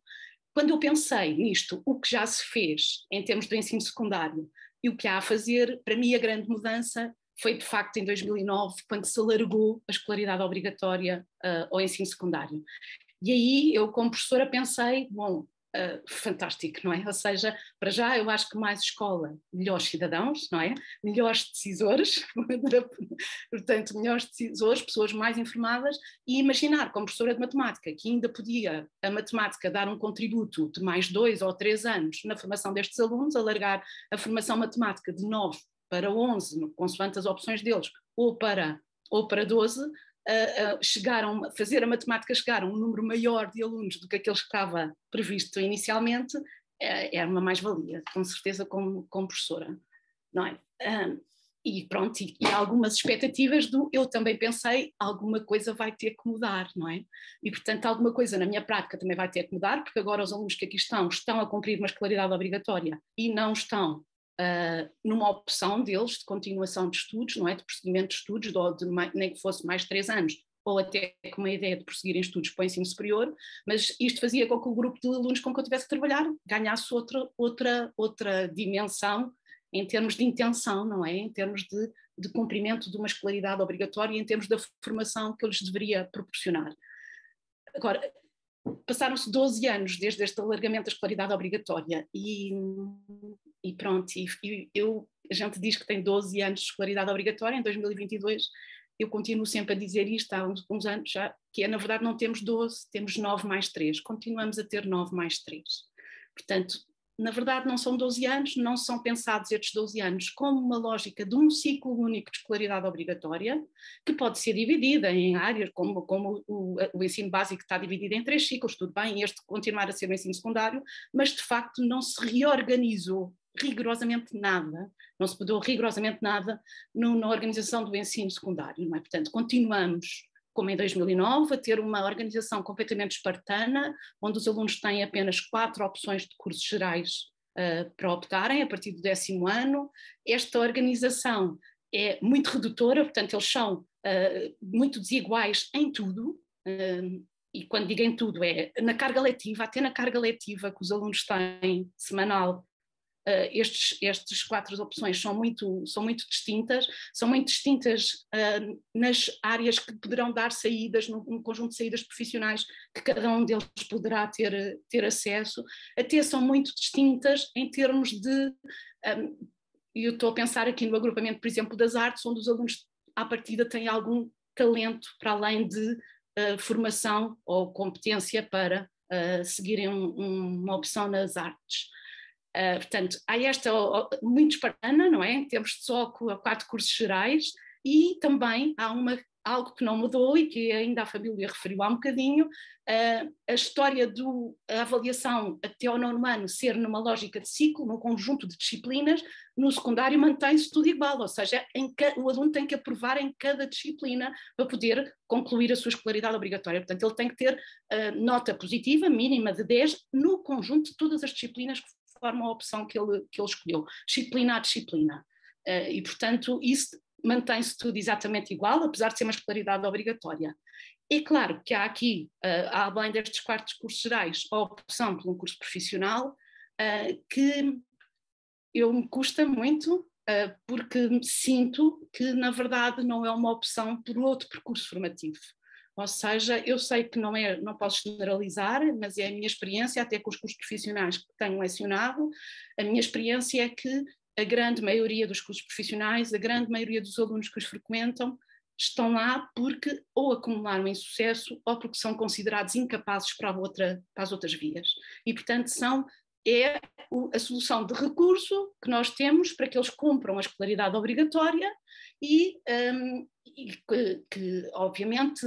Quando eu pensei nisto, o que já se fez em termos do ensino secundário e o que há a fazer, para mim a grande mudança foi de facto em 2009, quando se alargou a escolaridade obrigatória ao ensino secundário. E aí eu, como professora, pensei, bom, fantástico, não é? Ou seja, para já eu acho que mais escola, melhores cidadãos, não é? Melhores decisores, portanto, melhores decisores, pessoas mais informadas, e imaginar, como professora de matemática, que ainda podia a matemática dar um contributo de mais 2 ou 3 anos na formação destes alunos, alargar a formação matemática de 9 para 11, consoante as opções deles, ou para 12, chegaram a fazer a matemática chegar a um número maior de alunos do que aqueles que estava previsto inicialmente, era uma mais-valia, com certeza, como professora, não é? E pronto, e algumas expectativas eu também pensei, alguma coisa vai ter que mudar, não é? E portanto alguma coisa na minha prática também vai ter que mudar, porque agora os alunos que aqui estão a cumprir uma escolaridade obrigatória e não estão numa opção deles de continuação de estudos, não é? De prosseguimento de estudos, nem que fosse mais 3 anos, ou até com uma ideia de prosseguirem estudos para o ensino superior, mas isto fazia com que o grupo de alunos com que eu tivesse que trabalhar ganhasse outra dimensão em termos de intenção, não é? Em termos de cumprimento de uma escolaridade obrigatória e em termos da formação que eu lhes deveria proporcionar. Agora, passaram-se 12 anos desde este alargamento da escolaridade obrigatória e pronto, a gente diz que tem 12 anos de escolaridade obrigatória, em 2022 eu continuo sempre a dizer isto há uns anos já, que na verdade não temos 12, temos 9 mais 3, continuamos a ter 9 mais 3. Portanto, na verdade não são 12 anos, não são pensados estes 12 anos como uma lógica de um ciclo único de escolaridade obrigatória, que pode ser dividida em áreas, como o ensino básico está dividido em 3 ciclos, tudo bem, este continuar a ser o ensino secundário, mas de facto não se reorganizou rigorosamente nada, não se mudou rigorosamente nada na organização do ensino secundário, não é? Portanto, continuamos, como em 2009, a ter uma organização completamente espartana, onde os alunos têm apenas 4 opções de cursos gerais para optarem a partir do 10º ano. Esta organização é muito redutora, portanto eles são muito desiguais em tudo, e quando digo em tudo é na carga letiva, até na carga letiva que os alunos têm semanal. Estas 4 opções são muito distintas, nas áreas que poderão dar saídas, num conjunto de saídas profissionais que cada um deles poderá ter acesso, até são muito distintas em termos de, eu estou a pensar aqui no agrupamento, por exemplo, das artes, onde os alunos à partida têm algum talento para além de formação ou competência para seguirem uma opção nas artes. Portanto, há esta muito espartana, não é? Em termos de só 4 cursos gerais, e também há algo que não mudou e que ainda a família referiu há um bocadinho, a história da avaliação até ao 9º ano ser numa lógica de ciclo, num conjunto de disciplinas. No secundário mantém-se tudo igual, ou seja, o aluno tem que aprovar em cada disciplina para poder concluir a sua escolaridade obrigatória. Portanto, ele tem que ter nota positiva, mínima de 10, no conjunto de todas as disciplinas que formam a opção que ele escolheu, disciplina a disciplina. E, portanto, isso mantém-se tudo exatamente igual, apesar de ser uma escolaridade obrigatória. É claro que há aqui, além destes 4 cursos gerais, a opção por um curso profissional, que me custa muito, porque sinto que, na verdade, não é uma opção por outro percurso formativo. Ou seja, eu sei que não posso generalizar, mas é a minha experiência, até com os cursos profissionais que tenho lecionado, a minha experiência é que a grande maioria dos cursos profissionais, a grande maioria dos alunos que os frequentam, estão lá porque ou acumularam insucesso ou porque são considerados incapazes para as outras vias. E, portanto, é a solução de recurso que nós temos para que eles cumpram a escolaridade obrigatória e que, obviamente,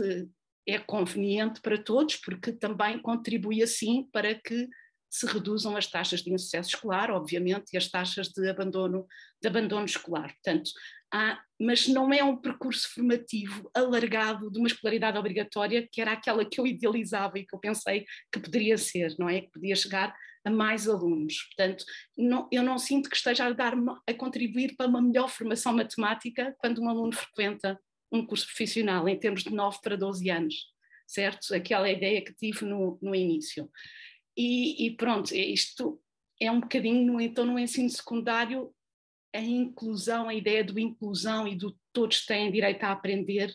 é conveniente para todos, porque também contribui, assim, para que se reduzam as taxas de insucesso escolar, obviamente, e as taxas de abandono escolar. Portanto, mas não é um percurso formativo alargado de uma escolaridade obrigatória, que era aquela que eu idealizava e que eu pensei que poderia ser, não é? Que podia chegar a mais alunos. Portanto, eu não sinto que esteja a contribuir para uma melhor formação matemática quando um aluno frequenta um curso profissional, em termos de 9 para 12 anos, certo? Aquela ideia que tive no início. E pronto, isto é um bocadinho, então, no ensino secundário, a inclusão, a ideia do inclusão e do todos têm direito a aprender,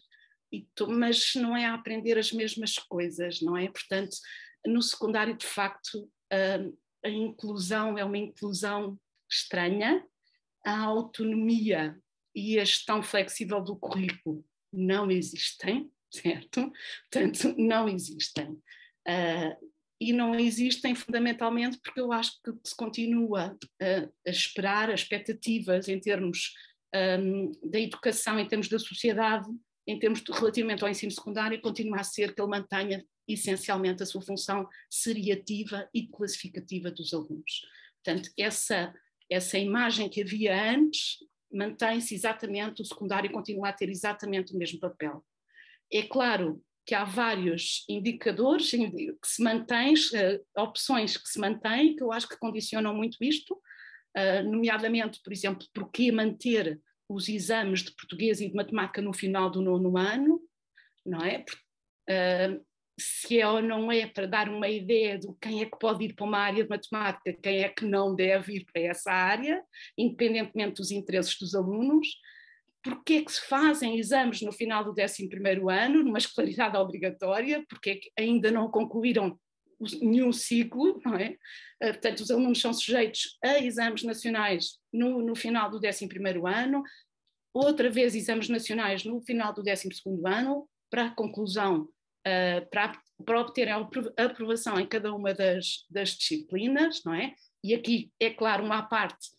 mas não é a aprender as mesmas coisas, não é? Portanto, no secundário, de facto, a inclusão é uma inclusão estranha, a autonomia e a gestão flexível do currículo não existem, certo? Portanto, não existem. E não existem fundamentalmente porque eu acho que se continua a esperar as expectativas em termos da educação, em termos da sociedade, em termos relativamente ao ensino secundário, continua a ser que ele mantenha essencialmente a sua função seriativa e classificativa dos alunos. Portanto, essa imagem que havia antes mantém-se exatamente, o secundário continua a ter exatamente o mesmo papel. É claro que há vários indicadores que se mantêm, opções que se mantêm, que eu acho que condicionam muito isto, nomeadamente, por exemplo, porquê manter os exames de português e de matemática no final do 9º ano, não é? Se é ou não é para dar uma ideia de quem é que pode ir para uma área de matemática, quem é que não deve ir para essa área, independentemente dos interesses dos alunos. Porquê é que se fazem exames no final do 11º ano, numa escolaridade obrigatória? Porque é que ainda não concluíram nenhum ciclo, não é? Portanto, os alunos são sujeitos a exames nacionais no final do 11º ano, outra vez exames nacionais no final do 12º ano, para a conclusão, para obter a aprovação em cada uma das disciplinas, não é? E aqui, é claro, uma parte,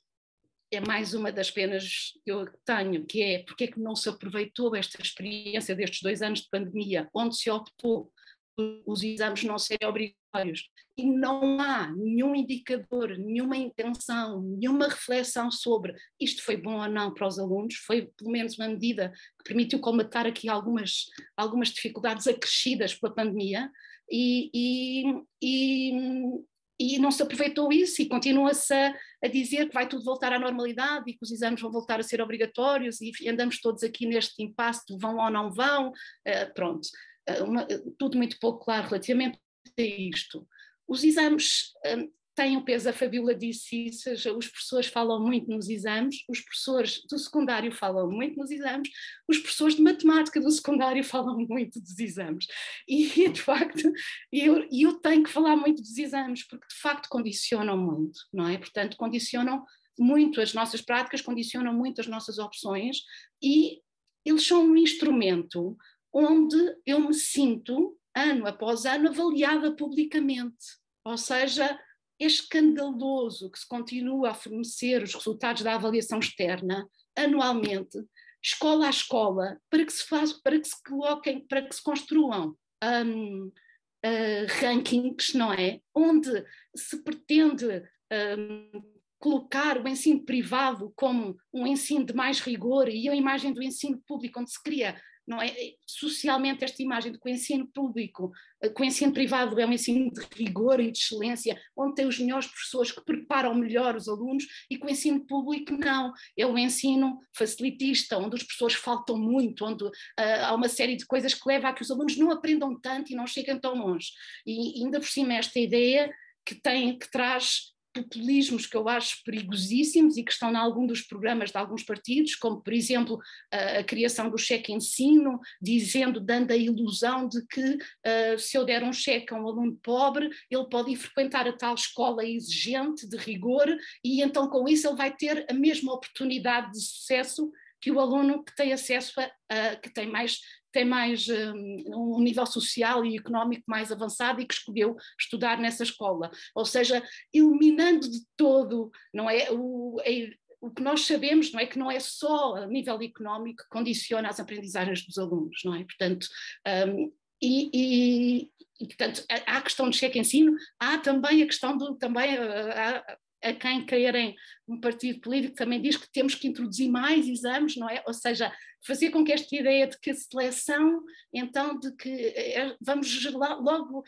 é mais uma das penas que eu tenho, que é porque é que não se aproveitou esta experiência destes 2 anos de pandemia, onde se optou por os exames não serem obrigatórios, e não há nenhum indicador, nenhuma intenção, nenhuma reflexão sobre isto foi bom ou não para os alunos, foi pelo menos uma medida que permitiu colmatar aqui algumas dificuldades acrescidas pela pandemia, e não se aproveitou isso, e continua-se a dizer que vai tudo voltar à normalidade e que os exames vão voltar a ser obrigatórios, e andamos todos aqui neste impasse de vão ou não vão, pronto. Tudo muito pouco claro relativamente a isto. Os exames têm um peso, a Fabíola disse isso, os professores falam muito nos exames, os professores do secundário falam muito nos exames, os professores de matemática do secundário falam muito dos exames. E, de facto, eu tenho que falar muito dos exames, porque, de facto, condicionam muito, não é? Portanto, condicionam muito as nossas práticas, condicionam muito as nossas opções, e eles são um instrumento onde eu me sinto, ano após ano, avaliada publicamente. Ou seja, é escandaloso que se continue a fornecer os resultados da avaliação externa anualmente, escola a escola, para que se faça, para que se coloquem, para que se construam rankings, não é? Onde se pretende colocar o ensino privado como um ensino de mais rigor e a imagem do ensino público, onde se cria, não é, socialmente esta imagem de que o ensino público, que o ensino privado é um ensino de rigor e de excelência, onde tem os melhores professores que preparam melhor os alunos, e que o ensino público não, é um ensino facilitista, onde os professores faltam muito, onde há uma série de coisas que leva a que os alunos não aprendam tanto e não cheguem tão longe. E ainda por cima esta ideia que traz populismos que eu acho perigosíssimos e que estão em algum dos programas de alguns partidos, como por exemplo a criação do cheque ensino, dando a ilusão de que se eu der um cheque a um aluno pobre, ele pode ir frequentar a tal escola exigente, de rigor, e então com isso ele vai ter a mesma oportunidade de sucesso que o aluno que tem acesso que tem mais um nível social e económico mais avançado e que escolheu estudar nessa escola. Ou seja, eliminando de todo, não é, o que nós sabemos, não é, que não é só a nível económico que condiciona as aprendizagens dos alunos, não é? Portanto, portanto, há a questão do cheque ensino, há também a questão a quem querem um partido político também diz que temos que introduzir mais exames, não é? Ou seja, fazer com que esta ideia de que a seleção, então, de que vamos logo,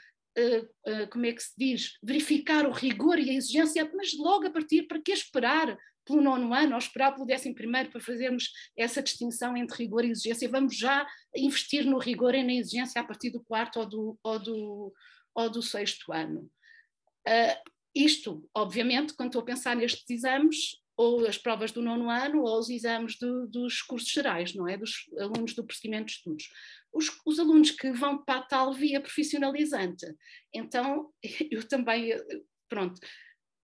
como é que se diz, verificar o rigor e a exigência, mas logo a partir, para que esperar pelo 9º ano ou esperar pelo 11º para fazermos essa distinção entre rigor e exigência? Vamos já investir no rigor e na exigência a partir do 4º ou do 6º ano. Isto, obviamente, quando estou a pensar nestes exames, ou as provas do 9º ano, ou os exames dos cursos gerais, não é? Dos alunos do prosseguimento de estudos. Os alunos que vão para a tal via profissionalizante, então, eu também, pronto,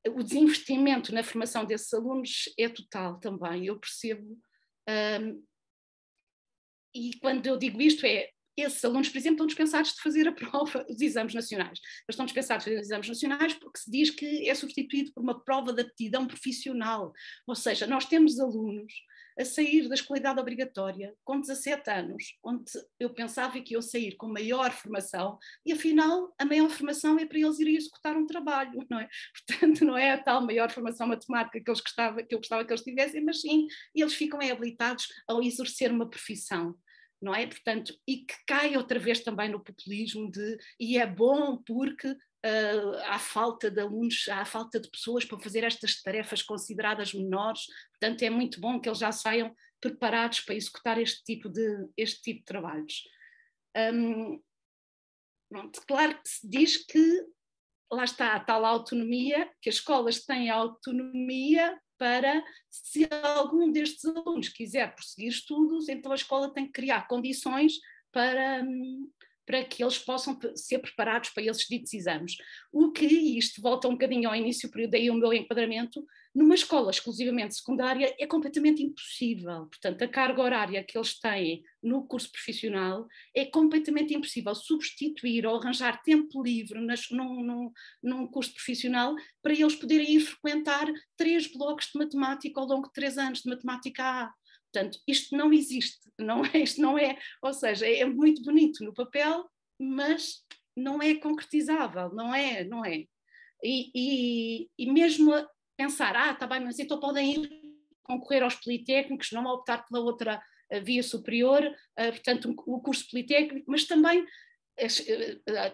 o desinvestimento na formação desses alunos é total também, eu percebo. E quando eu digo isto esses alunos, por exemplo, estão dispensados de fazer a prova dos exames nacionais. Eles estão dispensados de fazer os exames nacionais porque se diz que é substituído por uma prova de aptidão profissional. Ou seja, nós temos alunos a sair da escolaridade obrigatória com 17 anos, onde eu pensava que iam sair com maior formação, e afinal a maior formação é para eles irem executar um trabalho, não é? Portanto, não é a tal maior formação matemática que eu gostava que eles tivessem, mas sim, eles ficam habilitados ao exercer uma profissão. Não é? Portanto, e que cai outra vez também no populismo e é bom porque há falta de alunos, há falta de pessoas para fazer estas tarefas consideradas menores, portanto é muito bom que eles já saiam preparados para executar este tipo de trabalhos. Pronto, claro que se diz que lá está a tal autonomia, que as escolas têm autonomia para, se algum destes alunos quiser prosseguir estudos, então a escola tem que criar condições para que eles possam ser preparados para esses ditos exames. O que, e isto volta um bocadinho ao início, daí o meu enquadramento, numa escola exclusivamente secundária é completamente impossível. Portanto, a carga horária que eles têm no curso profissional é completamente impossível substituir ou arranjar tempo livre num curso profissional para eles poderem ir frequentar 3 blocos de matemática ao longo de 3 anos de matemática A. Portanto, isto não existe, isto não é, ou seja, é muito bonito no papel, mas não é concretizável, não é. E mesmo pensar, está bem, mas então podem ir concorrer aos politécnicos, não optar pela outra via superior, portanto o curso politécnico, mas também,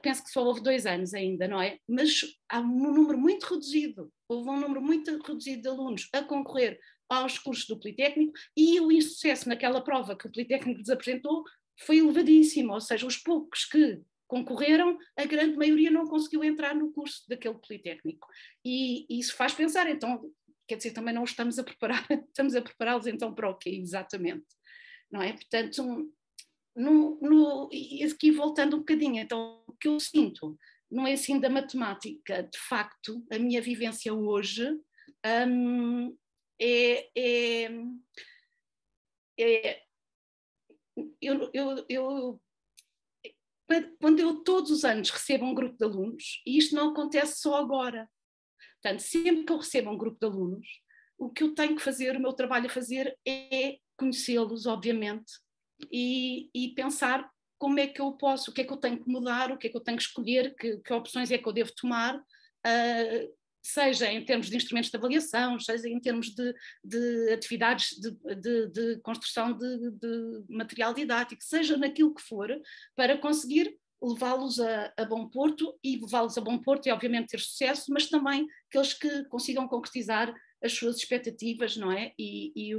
penso que só houve 2 anos ainda, não é? Mas há um número muito reduzido, houve um número muito reduzido de alunos a concorrer aos cursos do Politécnico, e o insucesso naquela prova que o Politécnico lhes apresentou foi elevadíssimo, ou seja, os poucos que concorreram, a grande maioria não conseguiu entrar no curso daquele Politécnico. E isso faz pensar, então, quer dizer, também não estamos a prepará-los então para o quê, exatamente, não é? Portanto, aqui voltando um bocadinho, então, o que eu sinto no ensino da matemática, de facto, a minha vivência hoje quando eu todos os anos recebo um grupo de alunos, e isto não acontece só agora, Portanto, sempre que eu recebo um grupo de alunos, o que eu tenho que fazer, o meu trabalho a fazer é conhecê-los, obviamente, e pensar como é que eu posso, o que é que eu tenho que mudar, o que é que eu tenho que escolher, que opções é que eu devo tomar, seja em termos de instrumentos de avaliação, seja em termos de atividades de construção de material didático, seja naquilo que for, para conseguir levá-los a bom porto, e levá-los a bom porto e obviamente ter sucesso, mas também aqueles que consigam concretizar as suas expectativas, não é? E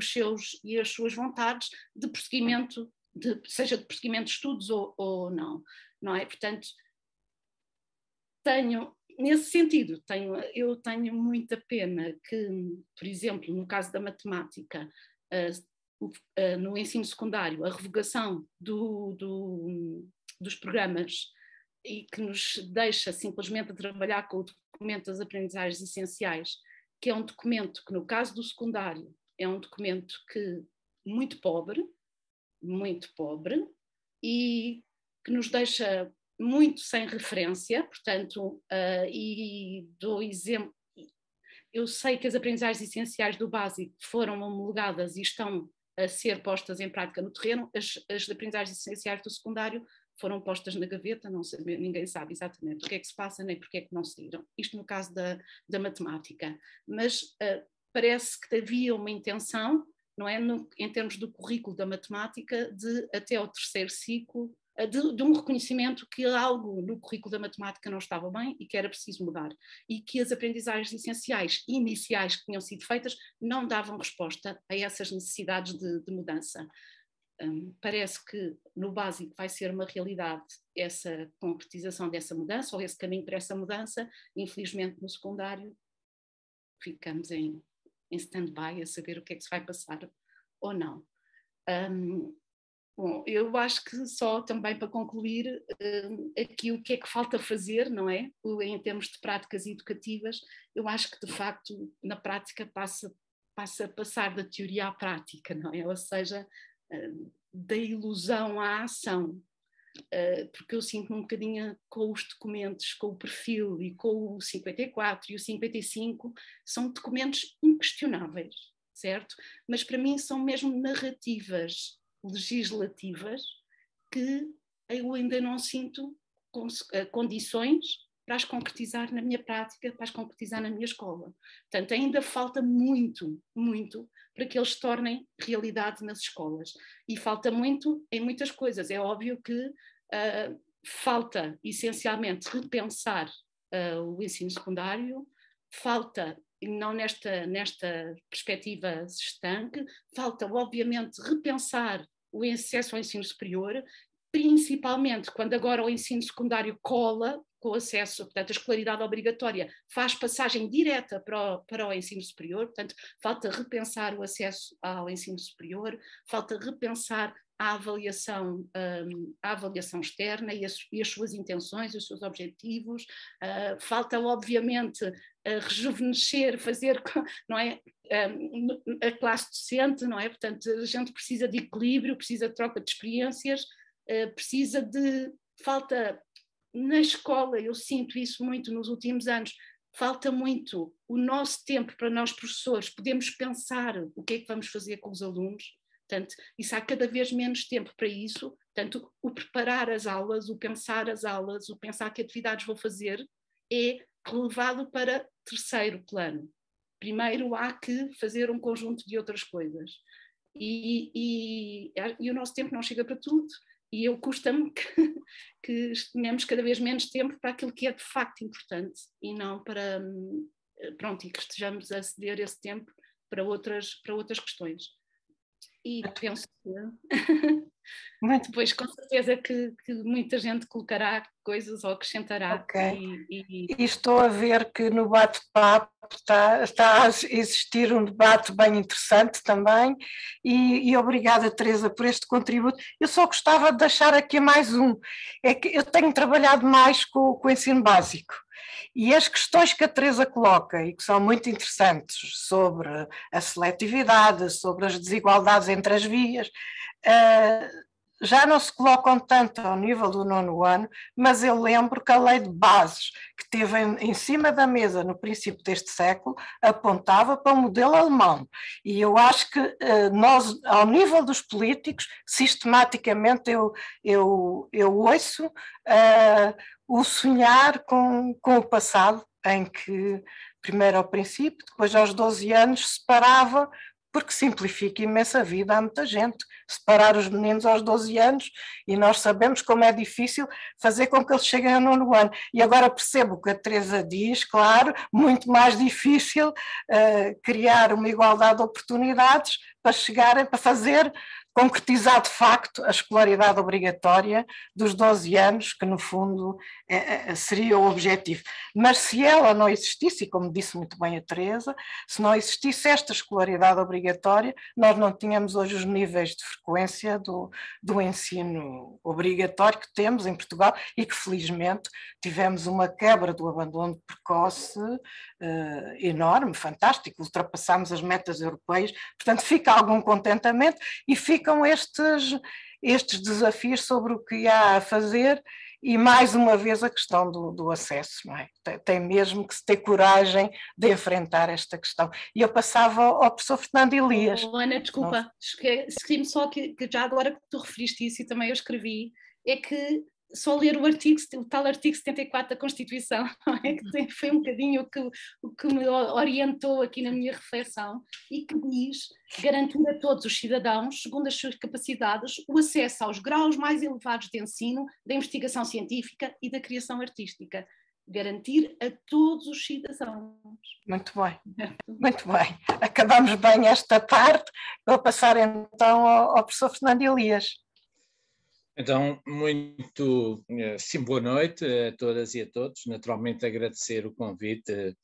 as suas vontades de prosseguimento, seja de prosseguimento de estudos ou não é? Portanto, nesse sentido, eu tenho muita pena que, por exemplo, no caso da matemática, no ensino secundário, a revogação dos programas, e que nos deixa simplesmente a trabalhar com o documento das aprendizagens essenciais, que é um documento que, no caso do secundário, é um documento muito pobre, e que nos deixa muito sem referência. Portanto, e dou exemplo, eu sei que as aprendizagens essenciais do básico foram homologadas e estão a ser postas em prática no terreno, as aprendizagens essenciais do secundário foram postas na gaveta, ninguém sabe exatamente o que é que se passa, nem porque é que não saíram. Isto no caso da matemática. Mas parece que havia uma intenção, não é, em termos do currículo da matemática, de até ao terceiro ciclo, de um reconhecimento que algo no currículo da matemática não estava bem e que era preciso mudar, e que as aprendizagens essenciais iniciais que tinham sido feitas não davam resposta a essas necessidades de mudança. Parece que no básico vai ser uma realidade essa concretização dessa mudança, ou esse caminho para essa mudança. Infelizmente no secundário ficamos em stand-by a saber o que é que se vai passar ou não. Bom, eu acho que só também para concluir aqui o que é que falta fazer, não é? Em termos de práticas educativas, eu acho que de facto na prática passa a passar da teoria à prática, não é? Ou seja, da ilusão à ação, porque eu sinto-me um bocadinho com os documentos, com o perfil e com o 54 e o 55, são documentos inquestionáveis, certo? Mas para mim são mesmo narrativas legislativas que eu ainda não sinto condições para as concretizar na minha prática, para as concretizar na minha escola. Portanto, ainda falta muito, muito para que eles se tornem realidade nas escolas. E falta muito em muitas coisas. É óbvio que falta, essencialmente, repensar o ensino secundário, falta, não nesta perspectiva estanque, falta, obviamente, repensar o acesso ao ensino superior, principalmente quando agora o ensino secundário cola com o acesso, portanto a escolaridade obrigatória faz passagem direta para o ensino superior, portanto falta repensar o acesso ao ensino superior, falta repensar a avaliação externa e as suas intenções, os seus objetivos, falta obviamente rejuvenescer, fazer, não é, a classe docente, não é? Portanto a gente precisa de equilíbrio, precisa de troca de experiências, falta na escola, eu sinto isso muito nos últimos anos, falta muito o nosso tempo para nós professores podermos pensar o que é que vamos fazer com os alunos. Portanto, isso há cada vez menos tempo para isso. Portanto, o preparar as aulas, o pensar as aulas, o pensar que atividades vou fazer é relevado para terceiro plano. Primeiro há que fazer um conjunto de outras coisas. E o nosso tempo não chega para tudo. E eu custa-me que tenhamos cada vez menos tempo para aquilo que é de facto importante e não para, pronto, e que estejamos a ceder esse tempo para outras questões. E penso que depois com certeza que muita gente colocará coisas ou acrescentará. Okay. E estou a ver que no bate-papo está a existir um debate bem interessante também, e obrigada, Teresa, por este contributo. Eu só gostava de deixar aqui mais um, é que eu tenho trabalhado mais com o ensino básico, e as questões que a Teresa coloca, e que são muito interessantes, sobre a seletividade, sobre as desigualdades entre as vias, já não se colocam tanto ao nível do 9º ano, mas eu lembro que a lei de bases que teve em cima da mesa no princípio deste século apontava para o modelo alemão. E eu acho que nós, ao nível dos políticos, sistematicamente eu ouço o sonhar com o passado, em que primeiro ao princípio, depois aos 12 anos separava, porque simplifica imenso a vida a muita gente. Separar os meninos aos 12 anos, e nós sabemos como é difícil fazer com que eles cheguem ao 9º ano. E agora percebo o que a Teresa diz, claro, muito mais difícil criar uma igualdade de oportunidades para chegarem, para fazer, concretizar de facto a escolaridade obrigatória dos 12 anos, que no fundo seria o objetivo. Mas se ela não existisse, e como disse muito bem a Teresa, se não existisse esta escolaridade obrigatória, nós não tínhamos hoje os níveis de frequência do ensino obrigatório que temos em Portugal e que felizmente tivemos uma quebra do abandono precoce enorme, fantástico, ultrapassámos as metas europeias, portanto fica algum contentamento e ficam estes desafios sobre o que há a fazer e mais uma vez a questão do acesso, não é? Tem mesmo que se ter coragem de enfrentar esta questão. E eu passava ao professor Fernando Elias. Ana, desculpa, escrevi-me só que já agora que tu referiste isso e também eu escrevi, é que só ler o tal artigo 74 da Constituição, não é? Que foi um bocadinho o que me orientou aqui na minha reflexão e que diz garantir a todos os cidadãos, segundo as suas capacidades, o acesso aos graus mais elevados de ensino, da investigação científica e da criação artística. Garantir a todos os cidadãos. Muito bem, muito bem. Acabamos bem esta parte. Vou passar então ao professor Fernando Elias. Então, sim, boa noite a todas e a todos. Naturalmente agradecer o convite.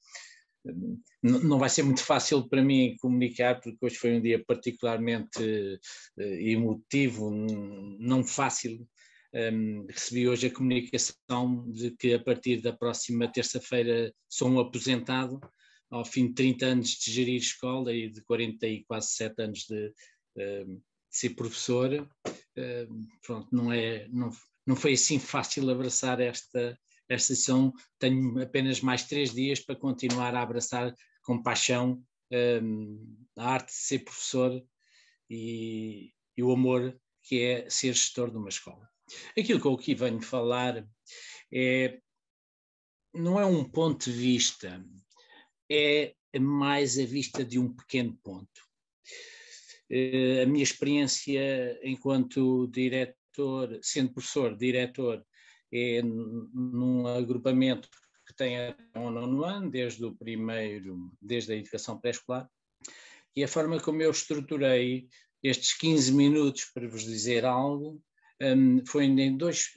Não vai ser muito fácil para mim comunicar, porque hoje foi um dia particularmente emotivo, não fácil. Recebi hoje a comunicação de que a partir da próxima terça-feira sou um aposentado, ao fim de 30 anos de gerir escola e de 40 e quase 7 anos de ser professor. Pronto, não foi assim fácil abraçar esta sessão. Tenho apenas mais 3 dias para continuar a abraçar com paixão a arte de ser professor e o amor que é ser gestor de uma escola. Aquilo que eu aqui venho falar não é um ponto de vista, é mais a vista de um pequeno ponto. A minha experiência enquanto diretor, sendo professor, diretor, é num agrupamento que tem até o 9º ano, desde a educação pré-escolar, e a forma como eu estruturei estes 15 minutos para vos dizer algo foi em duas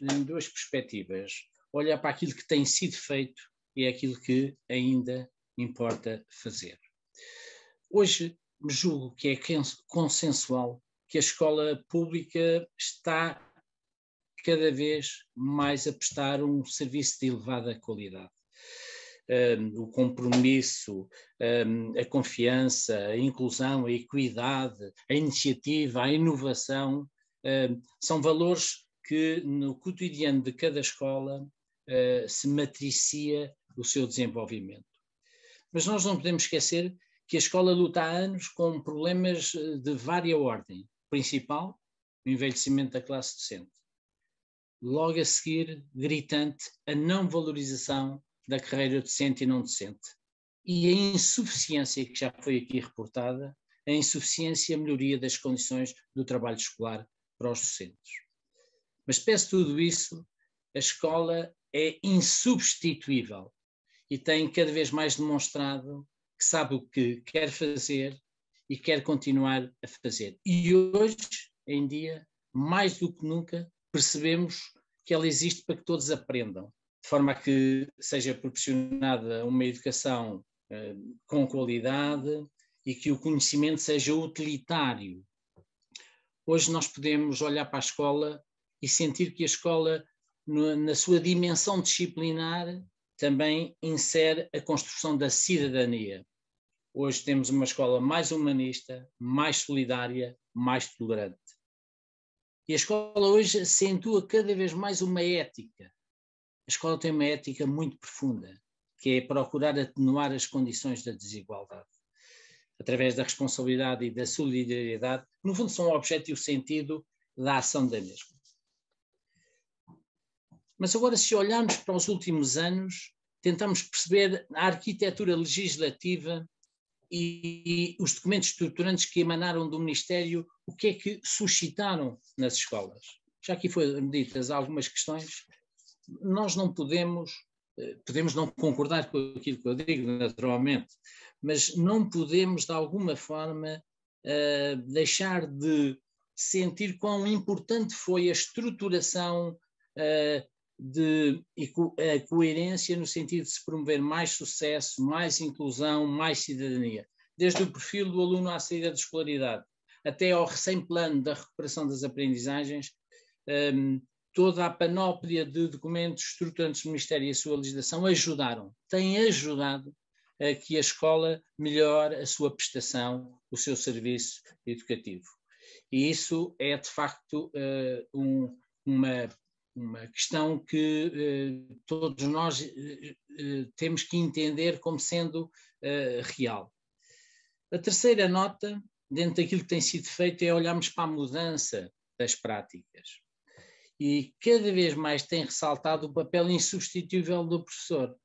perspectivas. Olhar para aquilo que tem sido feito e aquilo que ainda importa fazer. Hoje, julgo que é consensual que a escola pública está cada vez mais a prestar um serviço de elevada qualidade. O compromisso, a confiança, a inclusão, a equidade, a iniciativa, a inovação, são valores que no cotidiano de cada escola se matricia o seu desenvolvimento. Mas nós não podemos esquecer que a escola luta há anos com problemas de vária ordem. O principal, o envelhecimento da classe docente. Logo a seguir, gritante, a não valorização da carreira docente e não docente. E a insuficiência, que já foi aqui reportada, a insuficiência e a melhoria das condições do trabalho escolar para os docentes. Mas peço tudo isso, a escola é insubstituível e tem cada vez mais demonstrado que sabe o que quer fazer e quer continuar a fazer. E hoje, em dia, mais do que nunca, percebemos que ela existe para que todos aprendam, de forma a que seja proporcionada uma educação com qualidade e que o conhecimento seja utilitário. Hoje nós podemos olhar para a escola e sentir que a escola, na sua dimensão disciplinar, também insere a construção da cidadania. Hoje temos uma escola mais humanista, mais solidária, mais tolerante. E a escola hoje acentua cada vez mais uma ética. A escola tem uma ética muito profunda, que é procurar atenuar as condições da desigualdade, através da responsabilidade e da solidariedade, que no fundo são o objeto e o sentido da ação da mesma. Mas agora, se olharmos para os últimos anos, tentamos perceber a arquitetura legislativa e os documentos estruturantes que emanaram do Ministério, o que é que suscitaram nas escolas. Já aqui foram ditas algumas questões. Nós não podemos não concordar com aquilo que eu digo, naturalmente, mas não podemos, de alguma forma, deixar de sentir quão importante foi a estruturação e a coerência no sentido de se promover mais sucesso, mais inclusão, mais cidadania. Desde o perfil do aluno à saída da escolaridade, até ao recém-plano da recuperação das aprendizagens, toda a panóplia de documentos estruturantes do Ministério e a sua legislação têm ajudado a que a escola melhore a sua prestação, o seu serviço educativo. E isso é, de facto, uma questão que todos nós temos que entender como sendo real. A terceira nota, dentro daquilo que tem sido feito, é olharmos para a mudança das práticas. E cada vez mais tem ressaltado o papel insubstituível do professor.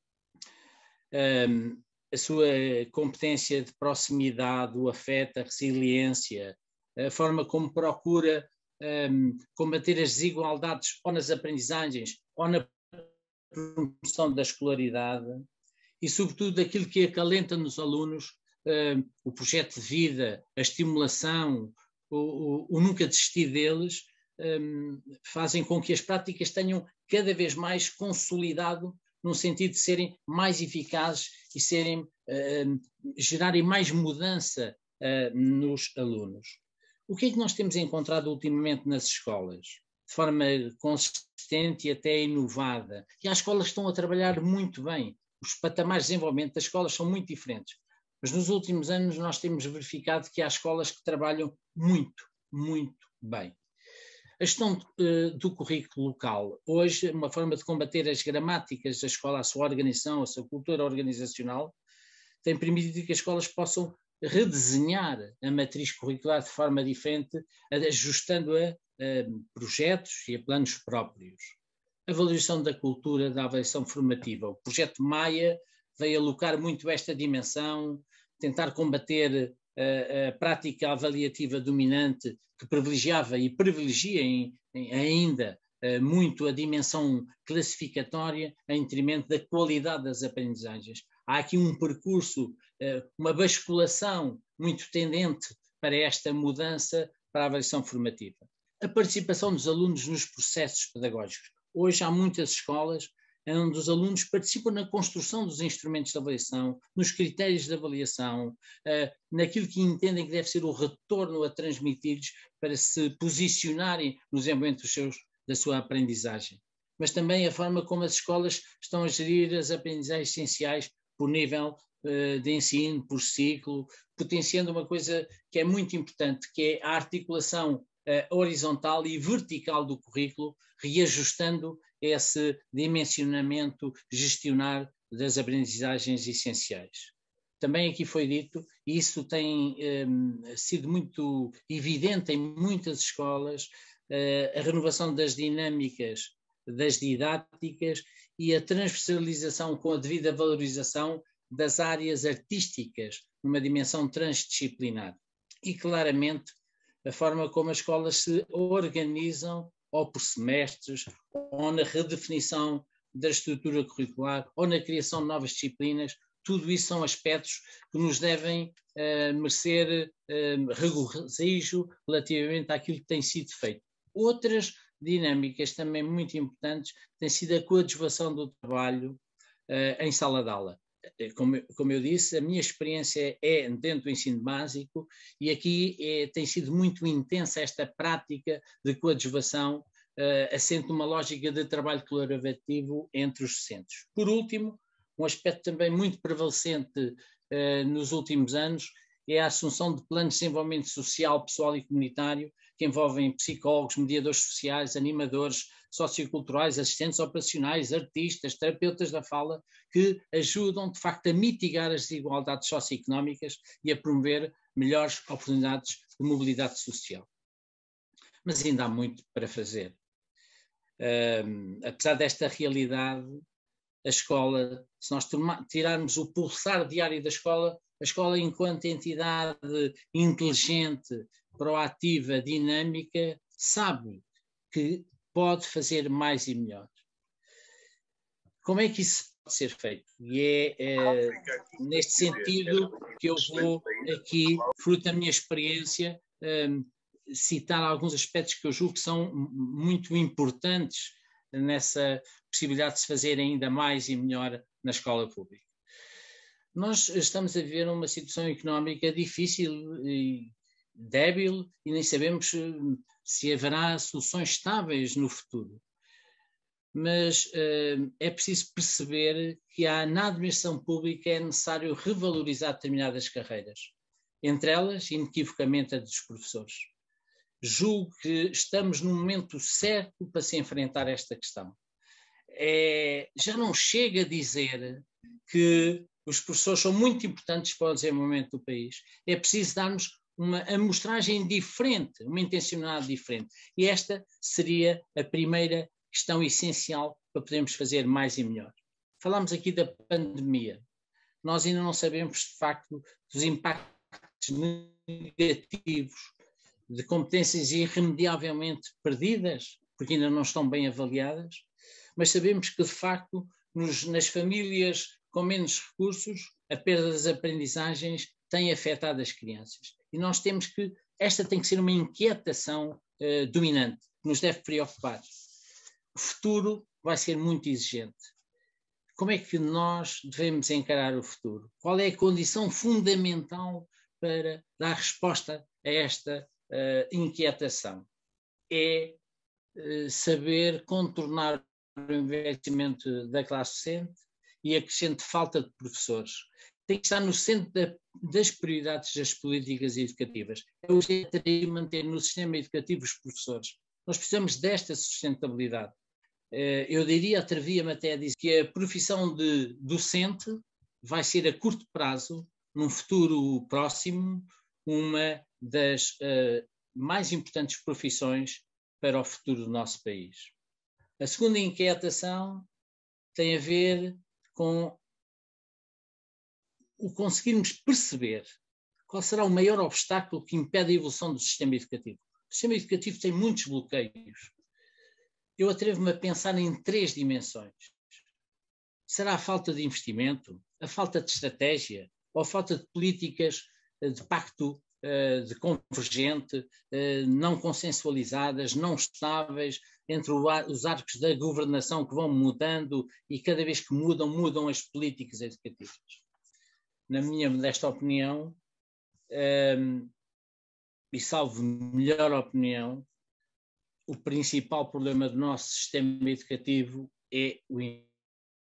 A sua competência de proximidade, o afeto, a resiliência, a forma como procura combater as desigualdades ou nas aprendizagens ou na promoção da escolaridade e, sobretudo, aquilo que acalenta nos alunos, o projeto de vida, a estimulação, o nunca desistir deles, fazem com que as práticas tenham cada vez mais consolidado no sentido de serem mais eficazes e gerarem mais mudança nos alunos. O que é que nós temos encontrado ultimamente nas escolas? De forma consistente e até inovada. E as escolas estão a trabalhar muito bem. Os patamares de desenvolvimento das escolas são muito diferentes. Mas nos últimos anos nós temos verificado que há escolas que trabalham muito, muito bem. A gestão do currículo local. Hoje, uma forma de combater as gramáticas da escola, a sua organização, a sua cultura organizacional, tem permitido que as escolas possam redesenhar a matriz curricular de forma diferente, ajustando-a a projetos e a planos próprios. A valorização da cultura, da avaliação formativa. O projeto Maia veio alocar muito esta dimensão, tentar combater a prática avaliativa dominante que privilegiava e privilegia ainda muito a dimensão classificatória em detrimento da qualidade das aprendizagens. Há aqui um percurso, uma basculação muito tendente para esta mudança para a avaliação formativa. A participação dos alunos nos processos pedagógicos. Hoje há muitas escolas onde os alunos participam na construção dos instrumentos de avaliação, nos critérios de avaliação, naquilo que entendem que deve ser o retorno a transmitir-lhes para se posicionarem no desenvolvimento da sua aprendizagem. Mas também a forma como as escolas estão a gerir as aprendizagens essenciais por nível de ensino, por ciclo, potenciando uma coisa que é muito importante, que é a articulação horizontal e vertical do currículo, reajustando esse dimensionamento gestionar das aprendizagens essenciais. Também aqui foi dito, e isso tem sido muito evidente em muitas escolas, a renovação das dinâmicas, das didáticas e a transversalização com a devida valorização das áreas artísticas numa dimensão transdisciplinar. E claramente a forma como as escolas se organizam ou por semestres, ou na redefinição da estrutura curricular, ou na criação de novas disciplinas, tudo isso são aspectos que nos devem merecer regozijo relativamente àquilo que tem sido feito. Outras dinâmicas também muito importantes têm sido a coadjuvação do trabalho em sala de aula. Como eu disse, a minha experiência é dentro do ensino básico e aqui tem sido muito intensa esta prática de coadjuvação, assente numa lógica de trabalho colaborativo entre os docentes. Por último, um aspecto também muito prevalecente nos últimos anos é a assunção de planos de desenvolvimento social, pessoal e comunitário, que envolvem psicólogos, mediadores sociais, animadores socioculturais, assistentes operacionais, artistas, terapeutas da fala, que ajudam, de facto, a mitigar as desigualdades socioeconómicas e a promover melhores oportunidades de mobilidade social. Mas ainda há muito para fazer. Apesar desta realidade, a escola, se nós tirarmos o pulsar diário da escola, a escola, enquanto entidade inteligente, proativa, dinâmica, sabe que pode fazer mais e melhor. Como é que isso pode ser feito? E é neste sentido que eu vou aqui, fruto da minha experiência, citar alguns aspectos que eu julgo que são muito importantes nessa possibilidade de se fazer ainda mais e melhor na escola pública. Nós estamos a viver uma situação económica difícil e débil e nem sabemos se haverá soluções estáveis no futuro. Mas é preciso perceber que na administração pública é necessário revalorizar determinadas carreiras, entre elas, inequivocamente, a dos professores. Julgo que estamos no momento certo para se enfrentar esta questão. Já não chega a dizer que os professores são muito importantes para o desenvolvimento do país. É preciso darmos uma amostragem diferente, uma intencionalidade diferente. E esta seria a primeira questão essencial para podermos fazer mais e melhor. Falámos aqui da pandemia. Nós ainda não sabemos, de facto, dos impactos negativos de competências irremediavelmente perdidas, porque ainda não estão bem avaliadas, mas sabemos que, de facto, nas famílias com menos recursos, a perda das aprendizagens tem afetado as crianças. E nós temos que, esta tem que ser uma inquietação dominante, que nos deve preocupar. O futuro vai ser muito exigente. Como é que nós devemos encarar o futuro? Qual é a condição fundamental para dar resposta a esta inquietação? É saber contornar o envelhecimento da classe docente e a crescente falta de professores. Tem que estar no centro das prioridades das políticas educativas. É urgente manter no sistema educativo os professores. Nós precisamos desta sustentabilidade. Eu diria, atrevia-me até a dizer que a profissão de docente vai ser a curto prazo, num futuro próximo, uma das mais importantes profissões para o futuro do nosso país. A segunda inquietação tem a ver com o conseguirmos perceber qual será o maior obstáculo que impede a evolução do sistema educativo. O sistema educativo tem muitos bloqueios. Eu atrevo-me a pensar em 3 dimensões. Será a falta de investimento, a falta de estratégia ou a falta de políticas de pacto de convergente, não consensualizadas, não estáveis, entre os arcos da governação que vão mudando e cada vez que mudam as políticas educativas. Na minha modesta opinião, e salvo melhor opinião, o principal problema do nosso sistema educativo é o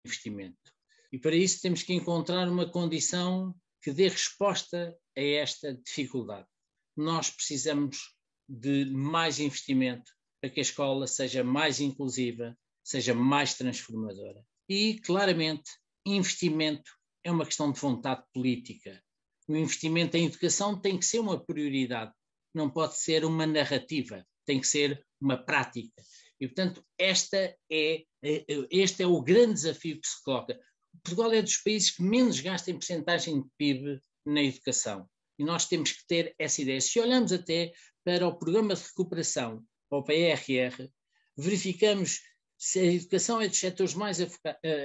investimento. E para isso temos que encontrar uma condição que dê resposta a esta dificuldade. Nós precisamos de mais investimento para que a escola seja mais inclusiva, seja mais transformadora. E, claramente, investimento é uma questão de vontade política. O investimento em educação tem que ser uma prioridade, não pode ser uma narrativa, tem que ser uma prática. E, portanto, este é o grande desafio que se coloca. Portugal é dos países que menos gasta em percentagem de PIB na educação. E nós temos que ter essa ideia. Se olhamos até para o Programa de Recuperação, ou PRR, verificamos se a educação é dos setores mais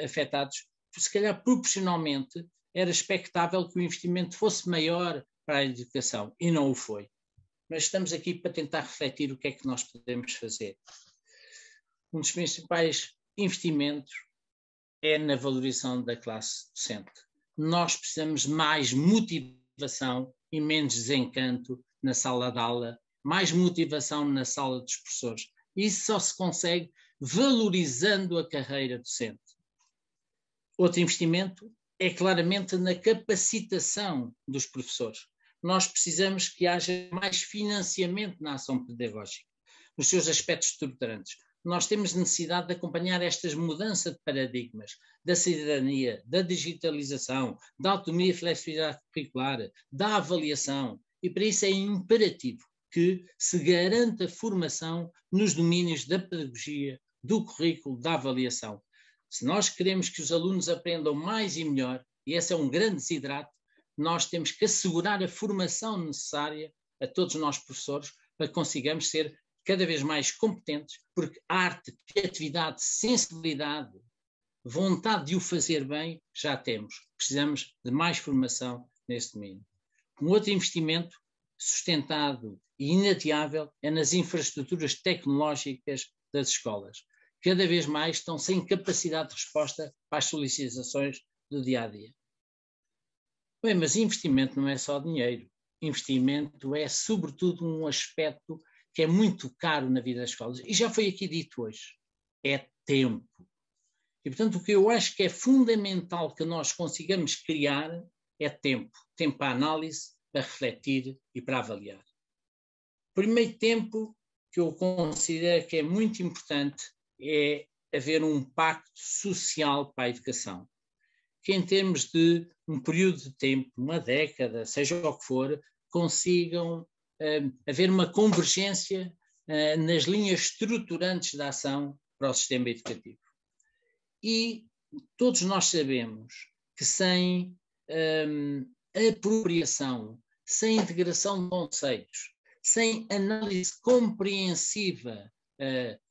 afetados, se calhar proporcionalmente era expectável que o investimento fosse maior para a educação, e não o foi. Mas estamos aqui para tentar refletir o que é que nós podemos fazer. Um dos principais investimentos é na valorização da classe docente. Nós precisamos de mais motivação e menos desencanto na sala de aula, mais motivação na sala dos professores. Isso só se consegue valorizando a carreira docente. Outro investimento é claramente na capacitação dos professores. nós precisamos que haja mais financiamento na ação pedagógica, nos seus aspectos estruturantes. Nós temos necessidade de acompanhar estas mudanças de paradigmas, da cidadania, da digitalização, da autonomia e flexibilidade curricular, da avaliação, e para isso é imperativo que se garanta formação nos domínios da pedagogia, do currículo, da avaliação. Se nós queremos que os alunos aprendam mais e melhor, e esse é um grande desidrato, nós temos que assegurar a formação necessária a todos nós professores para que consigamos ser cada vez mais competentes, porque arte, criatividade, sensibilidade, vontade de o fazer bem, já temos. Precisamos de mais formação nesse domínio. Um outro investimento sustentado e inadiável é nas infraestruturas tecnológicas das escolas. Cada vez mais estão sem capacidade de resposta para as solicitações do dia-a-dia. Bem, mas investimento não é só dinheiro. Investimento é, sobretudo, um aspecto que é muito caro na vida das escolas. E já foi aqui dito hoje. É tempo. E, portanto, o que eu acho que é fundamental que nós consigamos criar é tempo. Tempo para análise, para refletir e para avaliar. O primeiro tempo que eu considero que é muito importante é haver um pacto social para a educação. Que em termos de um período de tempo, uma década, seja o que for, consigam haver uma convergência nas linhas estruturantes da ação para o sistema educativo. E todos nós sabemos que sem apropriação, sem integração de conceitos, sem análise compreensiva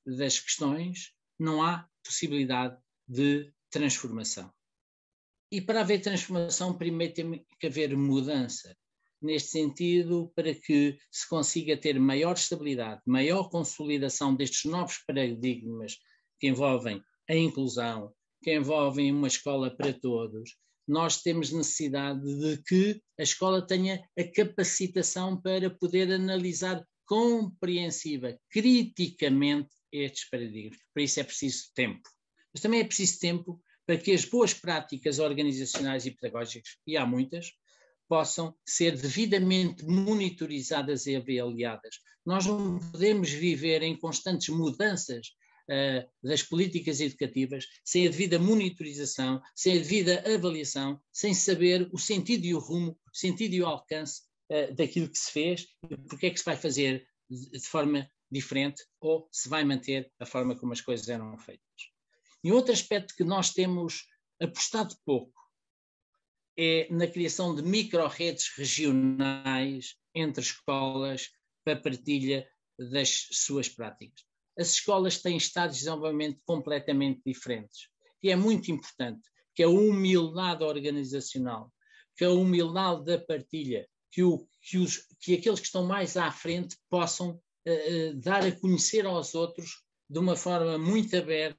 das questões, não há possibilidade de transformação. E para haver transformação, primeiro tem que haver mudança. Neste sentido, para que se consiga ter maior estabilidade, maior consolidação destes novos paradigmas que envolvem a inclusão, que envolvem uma escola para todos, nós temos necessidade de que a escola tenha a capacitação para poder analisar compreensiva, criticamente, estes paradigmas. Para isso é preciso tempo. Mas também é preciso tempo para que as boas práticas organizacionais e pedagógicas, e há muitas, possam ser devidamente monitorizadas e avaliadas. Nós não podemos viver em constantes mudanças das políticas educativas sem a devida monitorização, sem a devida avaliação, sem saber o sentido e o rumo, o sentido e o alcance daquilo que se fez e porque é que se vai fazer de forma diferente ou se vai manter a forma como as coisas eram feitas. E outro aspecto que nós temos apostado pouco é na criação de micro-redes regionais entre escolas para partilha das suas práticas. As escolas têm estados de desenvolvimento completamente diferentes e é muito importante que a humildade organizacional, que a humildade da partilha, que aqueles que estão mais à frente possam dar a conhecer aos outros de uma forma muito aberta,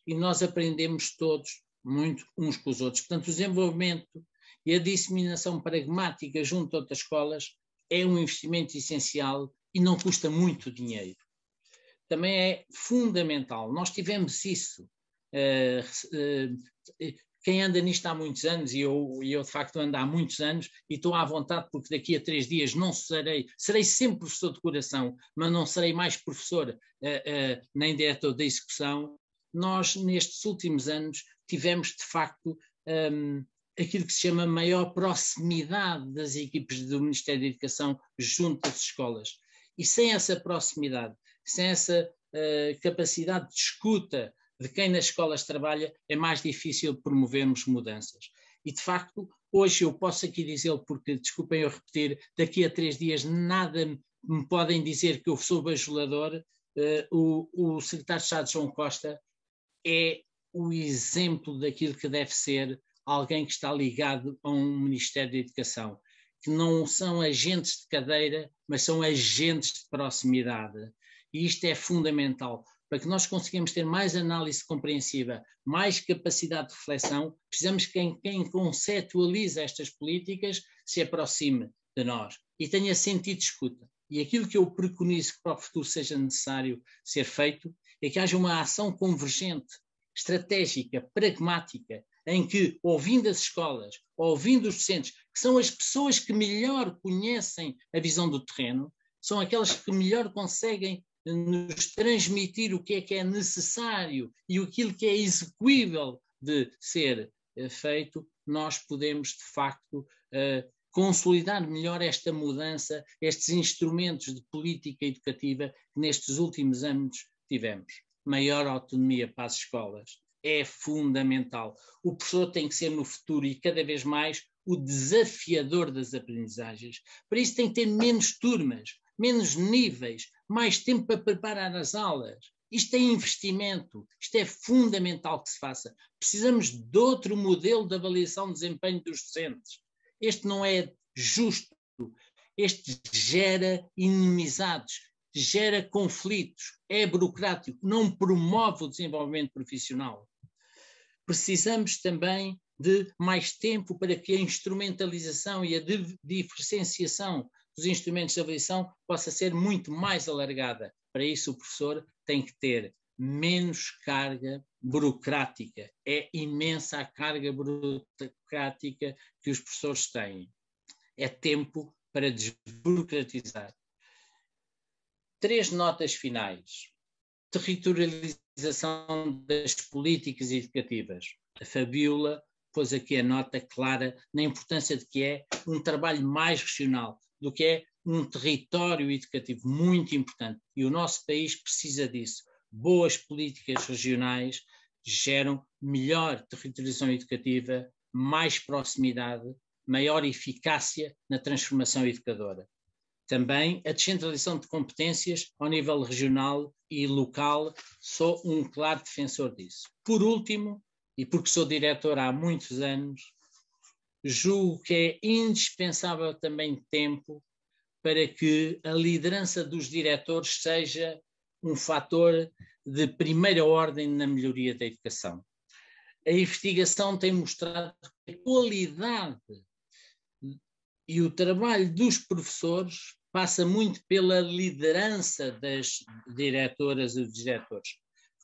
e nós aprendemos todos muito uns com os outros. Portanto, o desenvolvimento e a disseminação pragmática junto a outras escolas é um investimento essencial e não custa muito dinheiro. Também é fundamental. Nós tivemos isso. Quem anda nisto há muitos anos, e eu de facto ando há muitos anos, e estou à vontade porque daqui a 3 dias não serei sempre professor de coração, mas não serei mais professor nem diretor da execução. Nós, nestes últimos anos, tivemos de facto aquilo que se chama maior proximidade das equipes do Ministério da Educação junto às escolas. E sem essa proximidade, sem essa capacidade de escuta de quem nas escolas trabalha, é mais difícil promovermos mudanças. E, de facto, hoje eu posso aqui dizê-lo, porque, desculpem eu repetir, daqui a 3 dias nada me podem dizer que eu sou bajulador. O secretário de Estado, João Costa, é o exemplo daquilo que deve ser alguém que está ligado a um Ministério da Educação, que não são agentes de cadeira, mas são agentes de proximidade. E isto é fundamental. Para que nós consigamos ter mais análise compreensiva, mais capacidade de reflexão, precisamos que quem conceptualiza estas políticas se aproxime de nós e tenha sentido de escuta. E aquilo que eu preconizo que para o futuro seja necessário ser feito é que haja uma ação convergente, estratégica, pragmática, em que, ouvindo as escolas, ouvindo os docentes, que são as pessoas que melhor conhecem a visão do terreno, são aquelas que melhor conseguem nos transmitir o que é necessário e aquilo que é execuível de ser feito, nós podemos, de facto, consolidar melhor esta mudança, estes instrumentos de política educativa que nestes últimos anos tivemos. Maior autonomia para as escolas é fundamental. O professor tem que ser no futuro e cada vez mais o desafiador das aprendizagens. Para isso tem que ter menos turmas, menos níveis, mais tempo para preparar as aulas. Isto é investimento, isto é fundamental que se faça. Precisamos de outro modelo de avaliação de desempenho dos docentes. Este não é justo, este gera inimizades, gera conflitos, é burocrático, não promove o desenvolvimento profissional. Precisamos também de mais tempo para que a instrumentalização e a diferenciação dos instrumentos de avaliação possa ser muito mais alargada. Para isso o professor tem que ter menos carga burocrática. É imensa a carga burocrática que os professores têm. É tempo para desburocratizar. 3 notas finais. Territorialização das políticas educativas. A Fabiola pôs aqui a nota clara na importância de que é um trabalho mais regional, do que é um território educativo muito importante. E o nosso país precisa disso. Boas políticas regionais geram melhor territorialização educativa, mais proximidade, maior eficácia na transformação educadora. Também a descentralização de competências ao nível regional e local, sou um claro defensor disso. Por último, e porque sou diretor há muitos anos, julgo que é indispensável também tempo para que a liderança dos diretores seja um fator de primeira ordem na melhoria da educação. A investigação tem mostrado que a qualidade e o trabalho dos professores passa muito pela liderança das diretoras e dos diretores.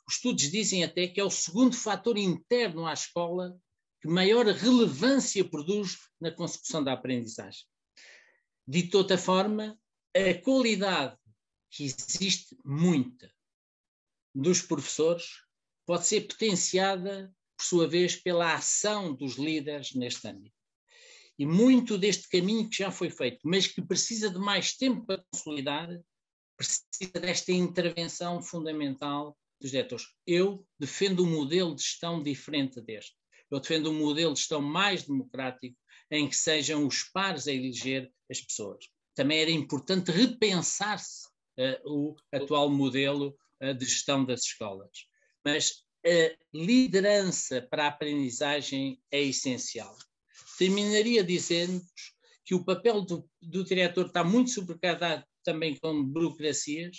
Os estudos dizem até que é o segundo fator interno à escola que maior relevância produz na consecução da aprendizagem. Dito de outra forma, a qualidade que existe muita dos professores pode ser potenciada, por sua vez, pela ação dos líderes neste âmbito. E muito deste caminho que já foi feito, mas que precisa de mais tempo para consolidar, precisa desta intervenção fundamental dos diretores. Eu defendo um modelo de gestão diferente deste. Eu defendo um modelo de gestão mais democrático, em que sejam os pares a eleger as pessoas. Também era importante repensar-se o atual modelo de gestão das escolas. Mas a liderança para a aprendizagem é essencial. Terminaria dizendo-vos que o papel do diretor está muito sobrecarregado também com burocracias,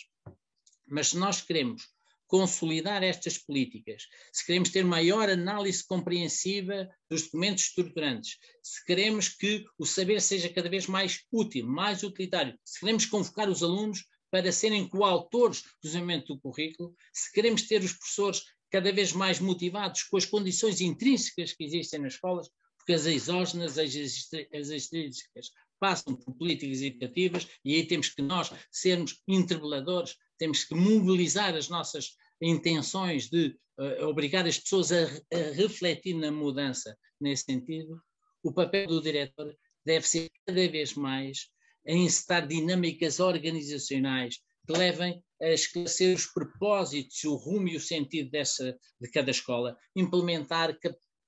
mas se nós queremos consolidar estas políticas, se queremos ter maior análise compreensiva dos documentos estruturantes, se queremos que o saber seja cada vez mais útil, mais utilitário, se queremos convocar os alunos para serem coautores do desenvolvimento do currículo, se queremos ter os professores cada vez mais motivados com as condições intrínsecas que existem nas escolas, porque as exógenas, as extrínsecas, passam por políticas educativas e aí temos que nós sermos interpeladores, temos que mobilizar as nossas intenções de obrigar as pessoas a refletir na mudança nesse sentido. O papel do diretor deve ser cada vez mais a encetar dinâmicas organizacionais que levem a esclarecer os propósitos, o rumo e o sentido de cada escola, implementar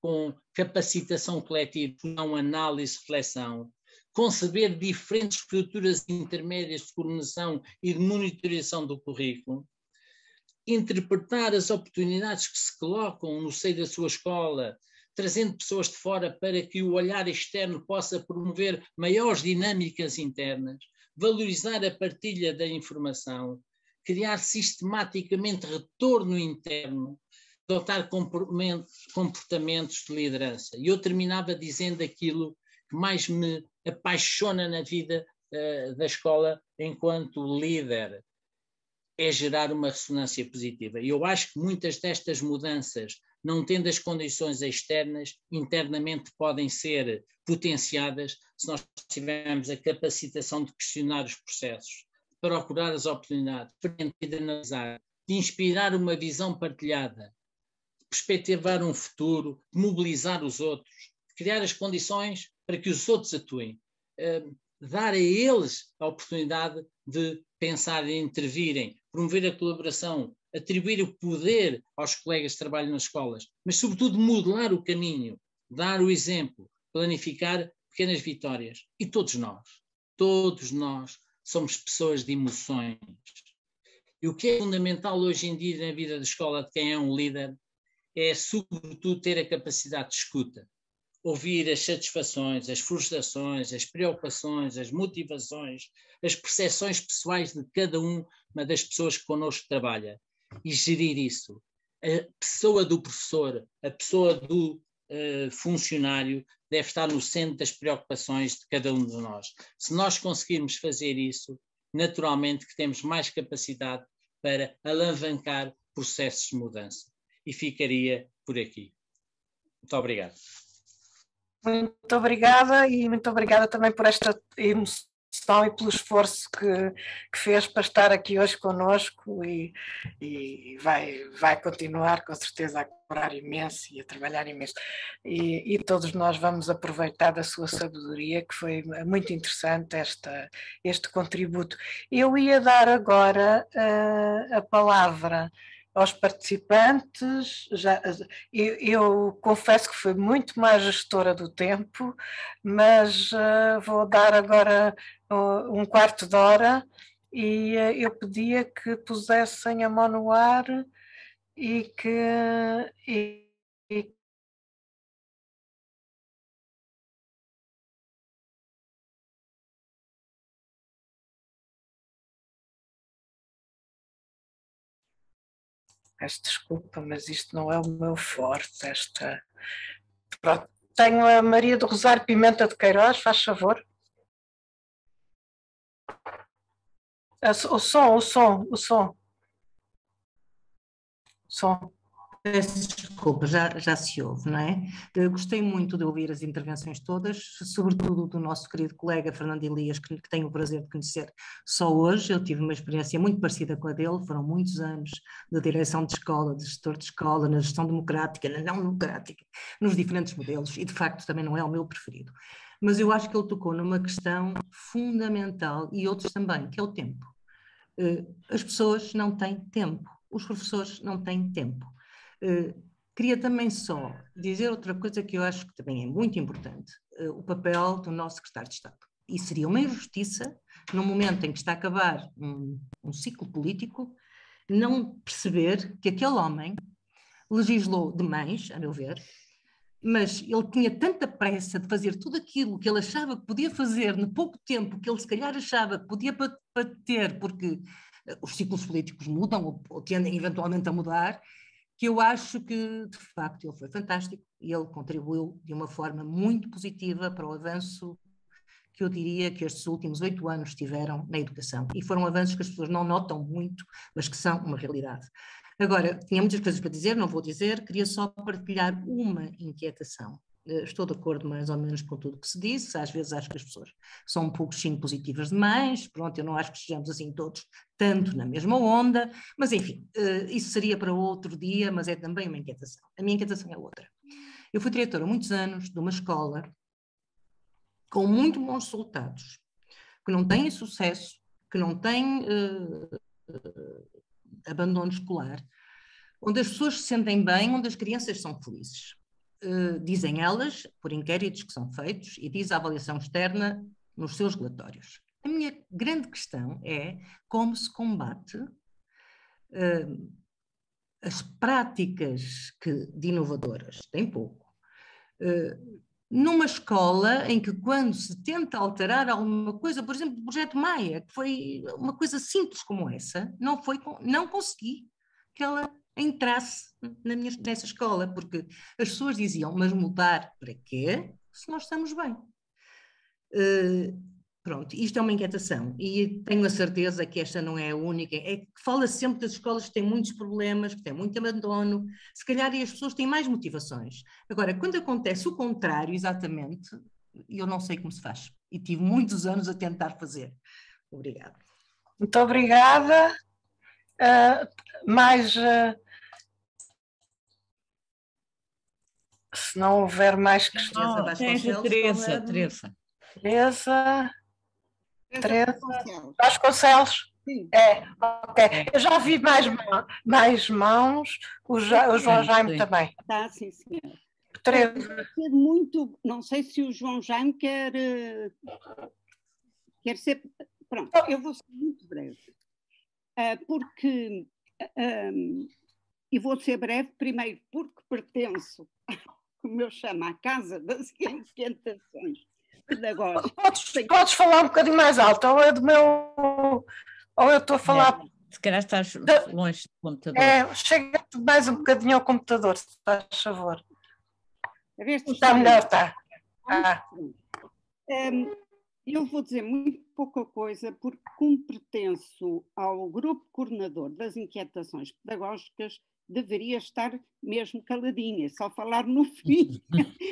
com capacitação coletiva, não análise, reflexão, conceber diferentes estruturas intermédias de coordenação e de monitorização do currículo, interpretar as oportunidades que se colocam no seio da sua escola, trazendo pessoas de fora para que o olhar externo possa promover maiores dinâmicas internas, valorizar a partilha da informação, criar sistematicamente retorno interno, adotar comportamentos de liderança. E eu terminava dizendo aquilo que mais me apaixona na vida da escola enquanto líder, é gerar uma ressonância positiva. E eu acho que muitas destas mudanças não tendo as condições externas, internamente podem ser potenciadas se nós tivermos a capacitação de questionar os processos, de procurar as oportunidades, de analisar, de inspirar uma visão partilhada, de perspectivar um futuro, de mobilizar os outros, de criar as condições para que os outros atuem, dar a eles a oportunidade de pensar e intervirem, promover a colaboração, atribuir o poder aos colegas que trabalham nas escolas, mas sobretudo modelar o caminho, dar o exemplo, planificar pequenas vitórias. E todos nós somos pessoas de emoções. E o que é fundamental hoje em dia na vida da escola de quem é um líder é sobretudo ter a capacidade de escuta, ouvir as satisfações, as frustrações, as preocupações, as motivações, as percepções pessoais de cada uma das pessoas que connosco trabalha e gerir isso. A pessoa do professor, a pessoa do funcionário deve estar no centro das preocupações de cada um de nós. Se nós conseguirmos fazer isso, naturalmente que temos mais capacidade para alavancar processos de mudança. E ficaria por aqui. Muito obrigado. Muito obrigada e muito obrigada também por esta emoção e pelo esforço que fez para estar aqui hoje connosco e vai continuar com certeza a colaborar imenso e a trabalhar imenso. E todos nós vamos aproveitar da sua sabedoria, que foi muito interessante este contributo. Eu ia dar agora a palavra aos participantes. Eu confesso que fui muito mais gestora do tempo, mas vou dar agora um quarto de hora e eu pedia que pusessem a mão no ar e que peço desculpa, mas isto não é o meu forte. Pronto. Tenho a Maria do Rosário Pimenta de Queiroz, faz favor. O som. Peço desculpa, já se ouve, não é? Eu gostei muito de ouvir as intervenções todas, sobretudo do nosso querido colega Fernando Elias, que tenho o prazer de conhecer só hoje. Eu tive uma experiência muito parecida com a dele, foram muitos anos de direção de escola, de gestor de escola, na gestão democrática, na não democrática, nos diferentes modelos, e de facto também não é o meu preferido. Mas eu acho que ele tocou numa questão fundamental, e outros também, que é o tempo. As pessoas não têm tempo, os professores não têm tempo. Queria também só dizer outra coisa que eu acho que também é muito importante, o papel do nosso secretário de Estado. E seria uma injustiça, no momento em que está a acabar um ciclo político, não perceber que aquele homem legislou demais, a meu ver, mas ele tinha tanta pressa de fazer tudo aquilo que ele achava que podia fazer no pouco tempo que ele se calhar achava que podia ter, porque os ciclos políticos mudam ou tendem eventualmente a mudar, que eu acho que, de facto, ele foi fantástico e ele contribuiu de uma forma muito positiva para o avanço que eu diria que estes últimos 8 anos tiveram na educação. E foram avanços que as pessoas não notam muito, mas que são uma realidade. Agora, tinha muitas coisas para dizer, não vou dizer, queria só partilhar uma inquietação. Estou de acordo mais ou menos com tudo o que se disse, às vezes acho que as pessoas são um pouco positivas demais, pronto, eu não acho que estejamos assim todos tanto na mesma onda, mas enfim, isso seria para outro dia, mas é também uma inquietação. A minha inquietação é outra. Eu fui diretora há muitos anos de uma escola com muito bons resultados, que não têm sucesso, que não têm abandono escolar, onde as pessoas se sentem bem, onde as crianças são felizes. Dizem elas, por inquéritos que são feitos, e diz a avaliação externa nos seus relatórios. A minha grande questão é como se combate as práticas de inovadoras, tem pouco, numa escola em que quando se tenta alterar alguma coisa, por exemplo, o projeto Maia, que foi uma coisa simples como essa, não consegui que ela entrasse nessa escola, porque as pessoas diziam, mas mudar para quê se nós estamos bem? Pronto, isto é uma inquietação e tenho a certeza que esta não é a única, é que fala sempre das escolas que têm muitos problemas, que têm muito abandono, se calhar e as pessoas têm mais motivações. Agora, quando acontece o contrário, exatamente, eu não sei como se faz e tive muitos anos a tentar fazer. Obrigada. Muito obrigada. Se não houver mais questões... Teresa Vasconcelos. Sim. Ok. Eu já vi mais mãos, o João Jaime também. Tá, sim, senhora. Teresa. Muito, não sei se o João Jaime quer ser... Pronto, eu vou ser muito breve. E vou ser breve, primeiro, porque pertenço, como eu chamo, à Casa das Inquietações Pedagógicas. Podes falar um bocadinho mais alto, ou é do meu... Ou eu estou a falar... Se calhar estás longe do computador. Chega mais um bocadinho ao computador, se faz favor. Está melhor, está. Eu vou dizer muito pouca coisa, porque como pertenço ao grupo coordenador das inquietações pedagógicas, deveria estar mesmo caladinha, só falar no fim,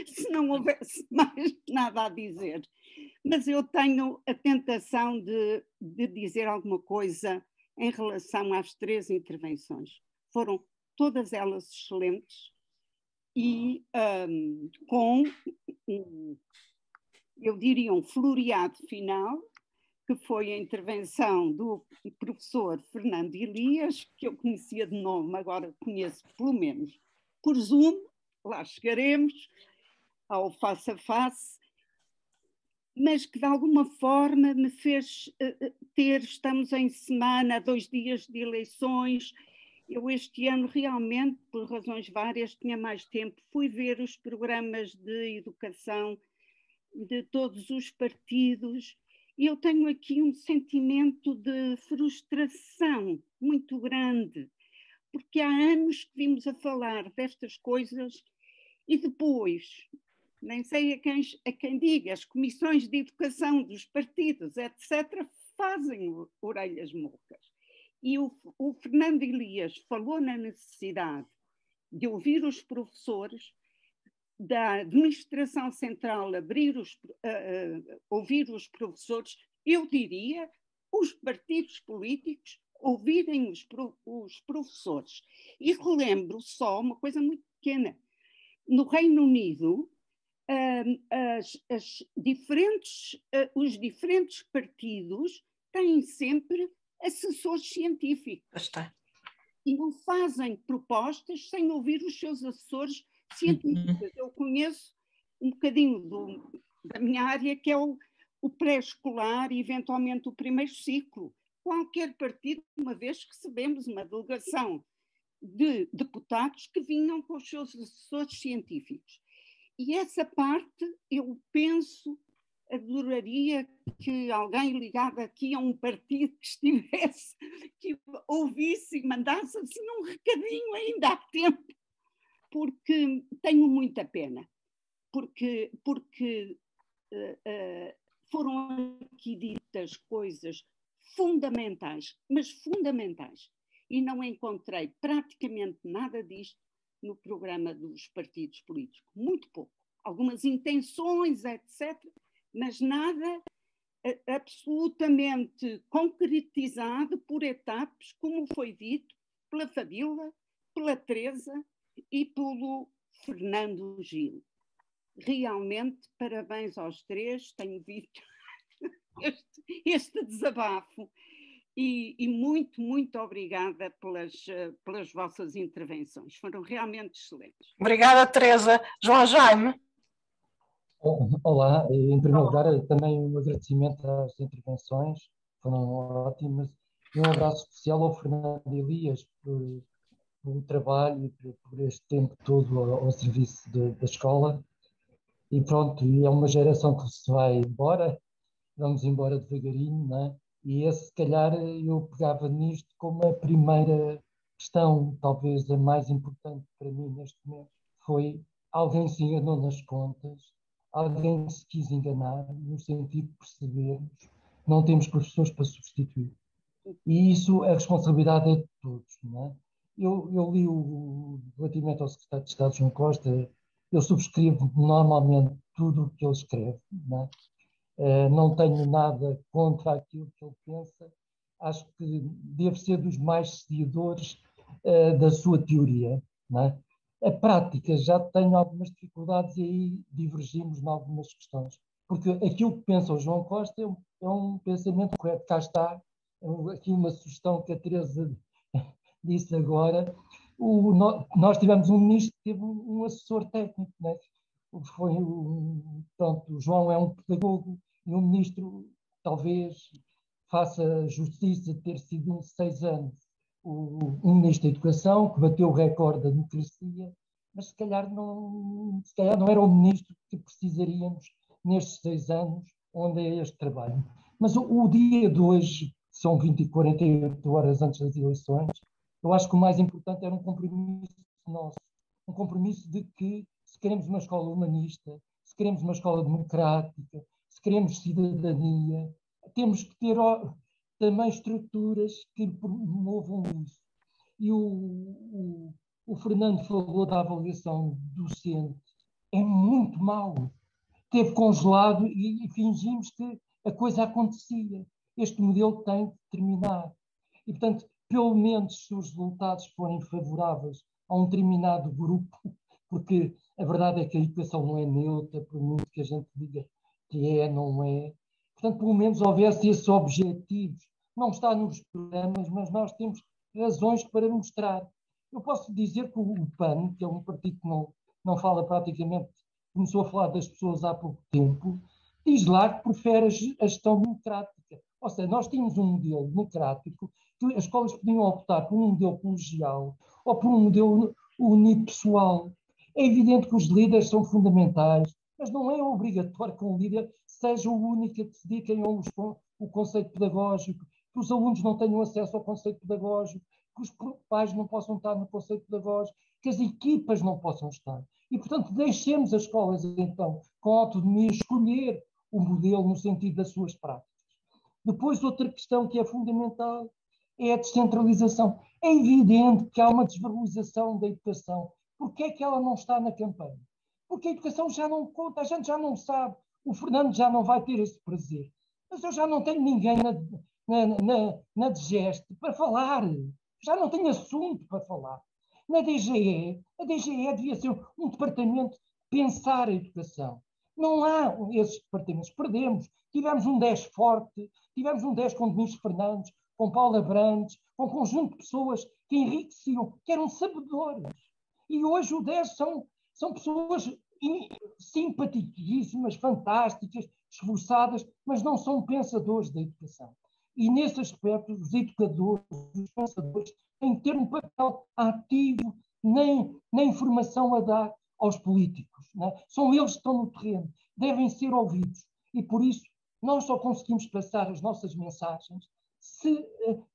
se não houvesse mais nada a dizer. Mas eu tenho a tentação de dizer alguma coisa em relação às 3 intervenções. Foram todas elas excelentes e com, eu diria, um floreado final, que foi a intervenção do professor Fernando Elias, que eu conhecia de nome, agora conheço pelo menos por Zoom, lá chegaremos, ao face a face, mas que de alguma forma me fez estamos em semana, 2 dias de eleições. Eu este ano realmente, por razões várias, tinha mais tempo, fui ver os programas de educação de todos os partidos e eu tenho aqui um sentimento de frustração muito grande, porque há anos que vimos a falar destas coisas e depois, nem sei a quem diga, as comissões de educação dos partidos, etc., fazem orelhas mocas. E o Fernando Elias falou na necessidade de ouvir os professores, da administração central ouvir os professores, eu diria, os partidos políticos ouvirem os professores. E relembro só uma coisa muito pequena. No Reino Unido, os diferentes partidos têm sempre assessores científicos. E não fazem propostas sem ouvir os seus assessores científicos. Eu conheço um bocadinho da minha área, que é o pré-escolar e eventualmente o primeiro ciclo. Qualquer partido, uma vez recebemos uma delegação de deputados que vinham com os seus assessores científicos. E essa parte, eu penso, adoraria que alguém ligado aqui a um partido que estivesse, que ouvisse e mandasse assim um recadinho, ainda há tempo, porque tenho muita pena, porque foram aqui ditas coisas fundamentais, mas fundamentais, e não encontrei praticamente nada disto no programa dos partidos políticos, muito pouco, algumas intenções, etc., mas nada absolutamente concretizado por etapas, como foi dito pela Fabíola, pela Teresa e pelo Fernando Gil. Realmente, parabéns aos 3, tenho visto este desabafo e muito, muito obrigada pelas vossas intervenções, foram realmente excelentes. Obrigada, Teresa. João Jaime. Olá, em primeiro lugar também um agradecimento às intervenções, foram ótimas, e um abraço especial ao Fernando Elias pelo trabalho e por este tempo todo ao serviço da escola. E pronto, e é uma geração que se vai embora, vamos embora devagarinho, não é? E esse, se calhar, eu pegava nisto como a primeira questão, talvez a mais importante para mim neste momento, foi alguém se enganou nas contas, alguém se quis enganar, no sentido de percebermos que não temos professores para substituir. E isso, a responsabilidade é de todos, não é? Eu li relativamente ao secretário de Estado, João Costa, eu subscrevo normalmente tudo o que ele escreve, não é? Não tenho nada contra aquilo que ele pensa, acho que deve ser dos mais seguidores da sua teoria, não é? A prática já tenho algumas dificuldades e aí divergimos em algumas questões, porque aquilo que pensa o João Costa é um pensamento correto. Cá está aqui uma sugestão que a Teresa disse agora. Nós tivemos um ministro que teve um assessor técnico, né? Pronto, o João é um pedagogo e um ministro talvez faça justiça de ter sido 6 anos um ministro da Educação que bateu o recorde da democracia, mas se calhar não era o ministro que precisaríamos nestes 6 anos onde é este trabalho. Mas o dia de hoje, são 20 e 48 horas antes das eleições, eu acho que o mais importante era um compromisso nosso, um compromisso de que se queremos uma escola humanista, se queremos uma escola democrática, se queremos cidadania, temos que ter também estruturas que promovam isso. E o Fernando falou da avaliação docente. É muito mau. Teve congelado e fingimos que a coisa acontecia. Este modelo tem que terminar. E, portanto, pelo menos se os resultados forem favoráveis a um determinado grupo, porque a verdade é que a educação não é neutra, por muito que a gente diga que é, não é. Portanto, pelo menos houvesse esses objetivos. Não está nos programas, mas nós temos razões para mostrar. Eu posso dizer que o PAN, que é um partido que não fala praticamente, começou a falar das pessoas há pouco tempo, diz lá que prefere a gestão democrática. Ou seja, nós tínhamos um modelo democrático que as escolas podiam optar por um modelo colegial ou por um modelo unipessoal. É evidente que os líderes são fundamentais, mas não é obrigatório que um líder seja o único a decidir quem é o conceito pedagógico, que os alunos não tenham acesso ao conceito pedagógico, que os pais não possam estar no conceito pedagógico, que as equipas não possam estar. E, portanto, deixemos as escolas, então, com autonomia, escolher o modelo no sentido das suas práticas. Depois, outra questão que é fundamental é a descentralização. É evidente que há uma desvalorização da educação. Por que é que ela não está na campanha? Porque a educação já não conta, a gente já não sabe. O Fernando já não vai ter esse prazer. Mas eu já não tenho ninguém na DGEST para falar. Já não tenho assunto para falar. Na DGE, a DGE devia ser um departamento de pensar a educação. Não há esses departamentos. Perdemos. Tivemos um 10 forte, tivemos um 10 com Domingos Fernandes, com Paula Brandes, com um conjunto de pessoas que enriqueciam, que eram sabedores. E hoje o 10 são pessoas simpaticíssimas, fantásticas, esforçadas, mas não são pensadores da educação. E nesse aspecto, os educadores, os pensadores, têm que ter um papel ativo na informação a dar aos políticos. Não é? São eles que estão no terreno, devem ser ouvidos. E por isso, nós só conseguimos passar as nossas mensagens se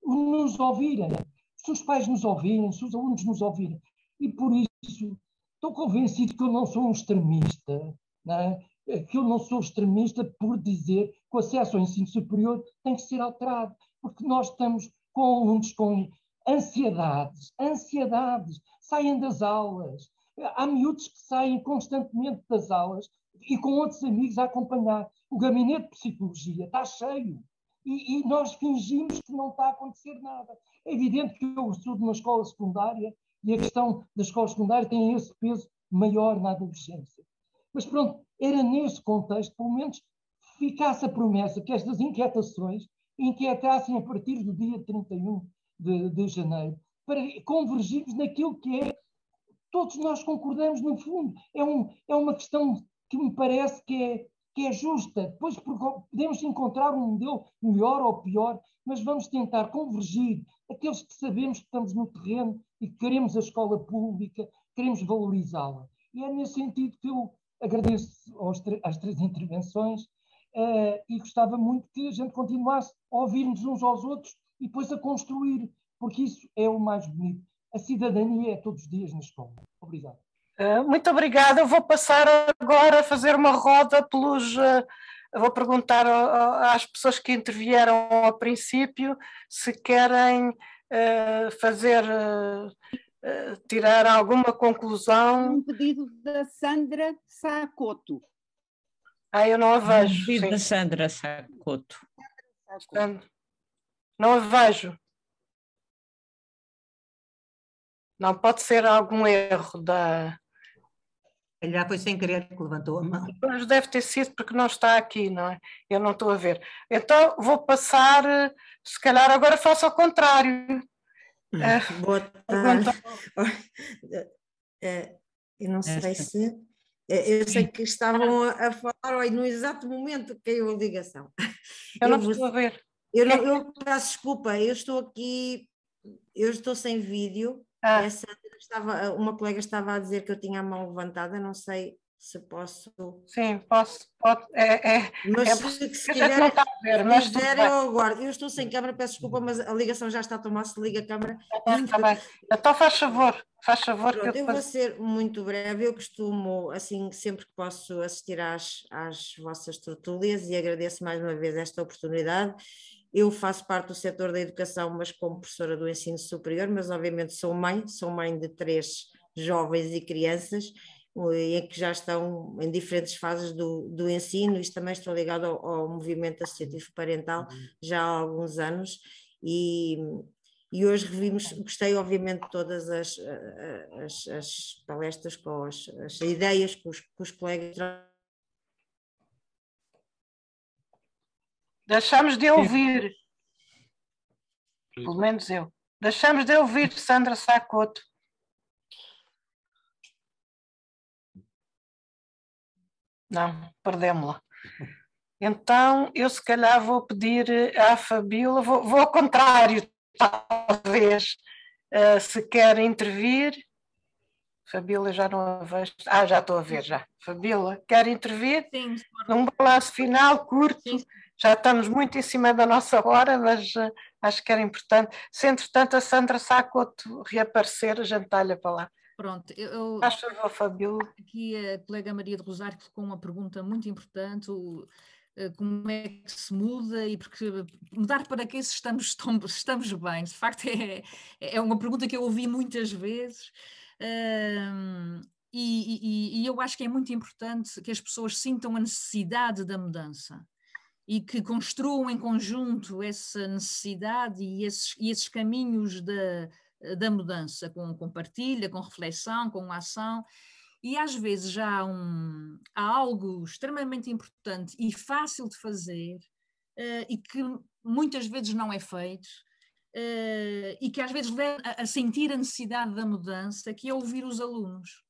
nos ouvirem, se os pais nos ouvirem, se os alunos nos ouvirem. E por isso, estou convencido que eu não sou um extremista, não é? Que eu não sou extremista por dizer que o acesso ao ensino superior tem que ser alterado, porque nós estamos com alunos com ansiedades, saem das aulas, há miúdos que saem constantemente das aulas e com outros amigos a acompanhar. O gabinete de psicologia está cheio e nós fingimos que não está a acontecer nada. É evidente que eu sou de uma escola secundária e a questão da escola secundária tem esse peso maior na adolescência. Mas pronto, era nesse contexto, pelo menos, ficasse a promessa que estas inquietações inquietassem a partir do dia 31 de janeiro, para convergirmos naquilo que é, todos nós concordamos no fundo, é uma questão que me parece que é justa. Depois podemos encontrar um modelo melhor ou pior, mas vamos tentar convergir aqueles que sabemos que estamos no terreno e que queremos a escola pública, queremos valorizá-la. E é nesse sentido que eu agradeço às 3 intervenções e gostava muito que a gente continuasse a ouvir-nos uns aos outros e depois a construir, porque isso é o mais bonito. A cidadania é todos os dias na escola. Obrigado. Muito obrigada. Eu vou passar agora a fazer uma roda pelos... vou perguntar às pessoas que intervieram ao princípio se querem tirar alguma conclusão. Um pedido da Sandra Sacoto. Eu não a vejo. Pedido da Sandra Sacoto. Não a vejo. Não pode ser algum erro da... Já foi sem querer que levantou a mão. Mas deve ter sido porque não está aqui, não é? Eu não estou a ver. Então vou passar, se calhar agora faço ao contrário. Boa tarde. Eu não sei se... Eu sei que estavam a falar no exato momento que caiu a ligação. Eu não estou a ver. Eu peço desculpa, eu estou aqui, eu estou sem vídeo. Uma colega estava a dizer que eu tinha a mão levantada, não sei se posso. Sim, posso. Mas se quiser, não está a ver, mas eu aguardo. Eu estou sem câmara, peço desculpa, mas a ligação já está a tomar, se liga a câmara. Está bem. Então faz favor. Pronto, eu vou ser muito breve. Eu costumo, assim, sempre que posso assistir às vossas tertúlias e agradeço mais uma vez esta oportunidade. Eu faço parte do setor da educação, mas como professora do ensino superior, mas obviamente sou mãe de 3 jovens e crianças, em que já estão em diferentes fases do ensino. Isto também estou ligado ao movimento associativo parental já há alguns anos e hoje gostei obviamente de todas as palestras com as ideias que os colegas... Deixamos de ouvir, pelo menos eu, deixamos de ouvir Sandra Sacoto. Não, perdemos-la. Então, eu se calhar vou pedir à Fabíola, vou ao contrário, talvez, se quer intervir. Fabíola, já não a vejo. Já estou a ver, já. Fabíola, quer intervir? Sim. Num balanço final curto. Sim. Já estamos muito em cima da nossa hora, mas acho que era importante. Se, entretanto, a Sandra Sacoto reaparecer, a gente dá-lhe a palavra. Pronto. Faz favor, Fabíola. Aqui a colega Maria de Rosário colocou uma pergunta muito importante. Como é que se muda e porque mudar para quê se estamos bem? De facto, é uma pergunta que eu ouvi muitas vezes. E eu acho que é muito importante que as pessoas sintam a necessidade da mudança e que construam em conjunto essa necessidade e esses caminhos da mudança, com partilha, com reflexão, com ação. E às vezes há algo extremamente importante e fácil de fazer e que muitas vezes não é feito e que às vezes leva a sentir a necessidade da mudança, que é ouvir os alunos.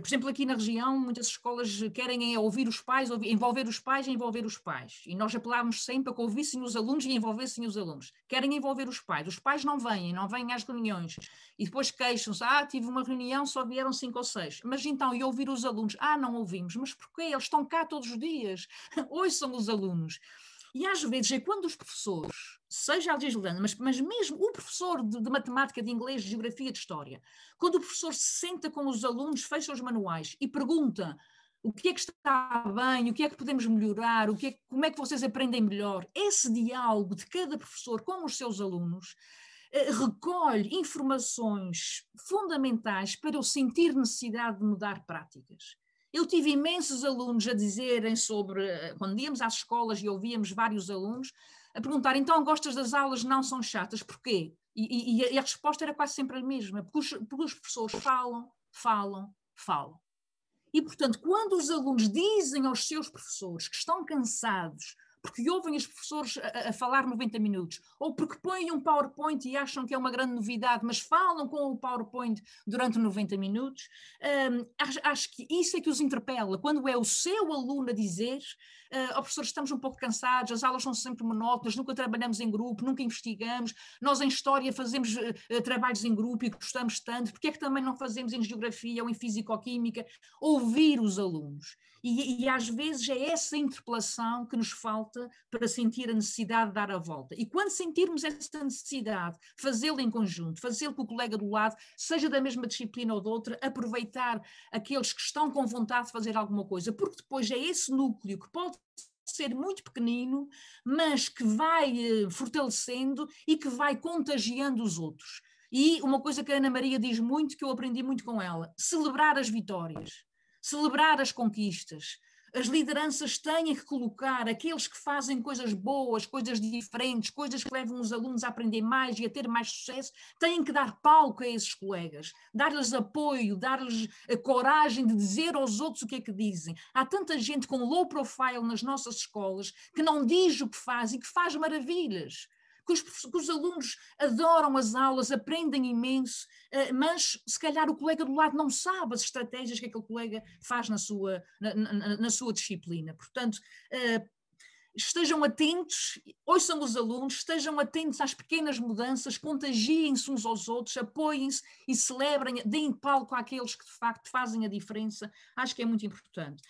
Por exemplo, aqui na região, muitas escolas querem ouvir os pais, envolver os pais e envolver os pais. E nós apelávamos sempre a que ouvissem os alunos e envolvessem os alunos. Querem envolver os pais não vêm às reuniões. E depois queixam-se, tive uma reunião, só vieram 5 ou 6. Mas então, e ouvir os alunos? Não ouvimos. Mas porquê? Eles estão cá todos os dias. Hoje são os alunos. E às vezes é quando os professores, seja a legislando, mas mesmo o professor de matemática, de inglês, de geografia, de história, quando o professor se senta com os alunos, fecha os manuais e pergunta o que é que está bem, o que é que podemos melhorar, como é que vocês aprendem melhor, esse diálogo de cada professor com os seus alunos recolhe informações fundamentais para eu sentir necessidade de mudar práticas. Eu tive imensos alunos a dizerem quando íamos às escolas e ouvíamos vários alunos, a perguntar, então gostas das aulas, não são chatas, porquê? E a resposta era quase sempre a mesma, porque os professores falam. E, portanto, quando os alunos dizem aos seus professores que estão cansados, porque ouvem os professores a falar 90 minutos, ou porque põem um PowerPoint e acham que é uma grande novidade, mas falam com o PowerPoint durante 90 minutos, acho que isso é que os interpela. Quando é o seu aluno a dizer, professores, estamos um pouco cansados, as aulas são sempre monótonas, nunca trabalhamos em grupo, nunca investigamos, nós em História fazemos trabalhos em grupo e gostamos tanto, porque é que também não fazemos em Geografia ou em Físico-Química? Ouvir os alunos. E às vezes é essa interpelação que nos falta para sentir a necessidade de dar a volta. E quando sentirmos essa necessidade, fazê-lo em conjunto, fazê-lo com o colega do lado, seja da mesma disciplina ou de outra, aproveitar aqueles que estão com vontade de fazer alguma coisa, porque depois é esse núcleo que pode ser muito pequenino, mas que vai fortalecendo e que vai contagiando os outros. E uma coisa que a Ana Maria diz muito, que eu aprendi muito com ela, celebrar as vitórias. Celebrar as conquistas. As lideranças têm que colocar aqueles que fazem coisas boas, coisas diferentes, coisas que levam os alunos a aprender mais e a ter mais sucesso, têm que dar palco a esses colegas, dar-lhes apoio, dar-lhes a coragem de dizer aos outros o que é que dizem. Há tanta gente com low profile nas nossas escolas que não diz o que faz e que faz maravilhas. Que os alunos adoram as aulas, aprendem imenso, mas se calhar o colega do lado não sabe as estratégias que aquele colega faz na sua disciplina. Portanto, estejam atentos, ouçam os alunos, estejam atentos às pequenas mudanças, contagiem-se uns aos outros, apoiem-se e celebrem, deem palco àqueles que de facto fazem a diferença. Acho que é muito importante.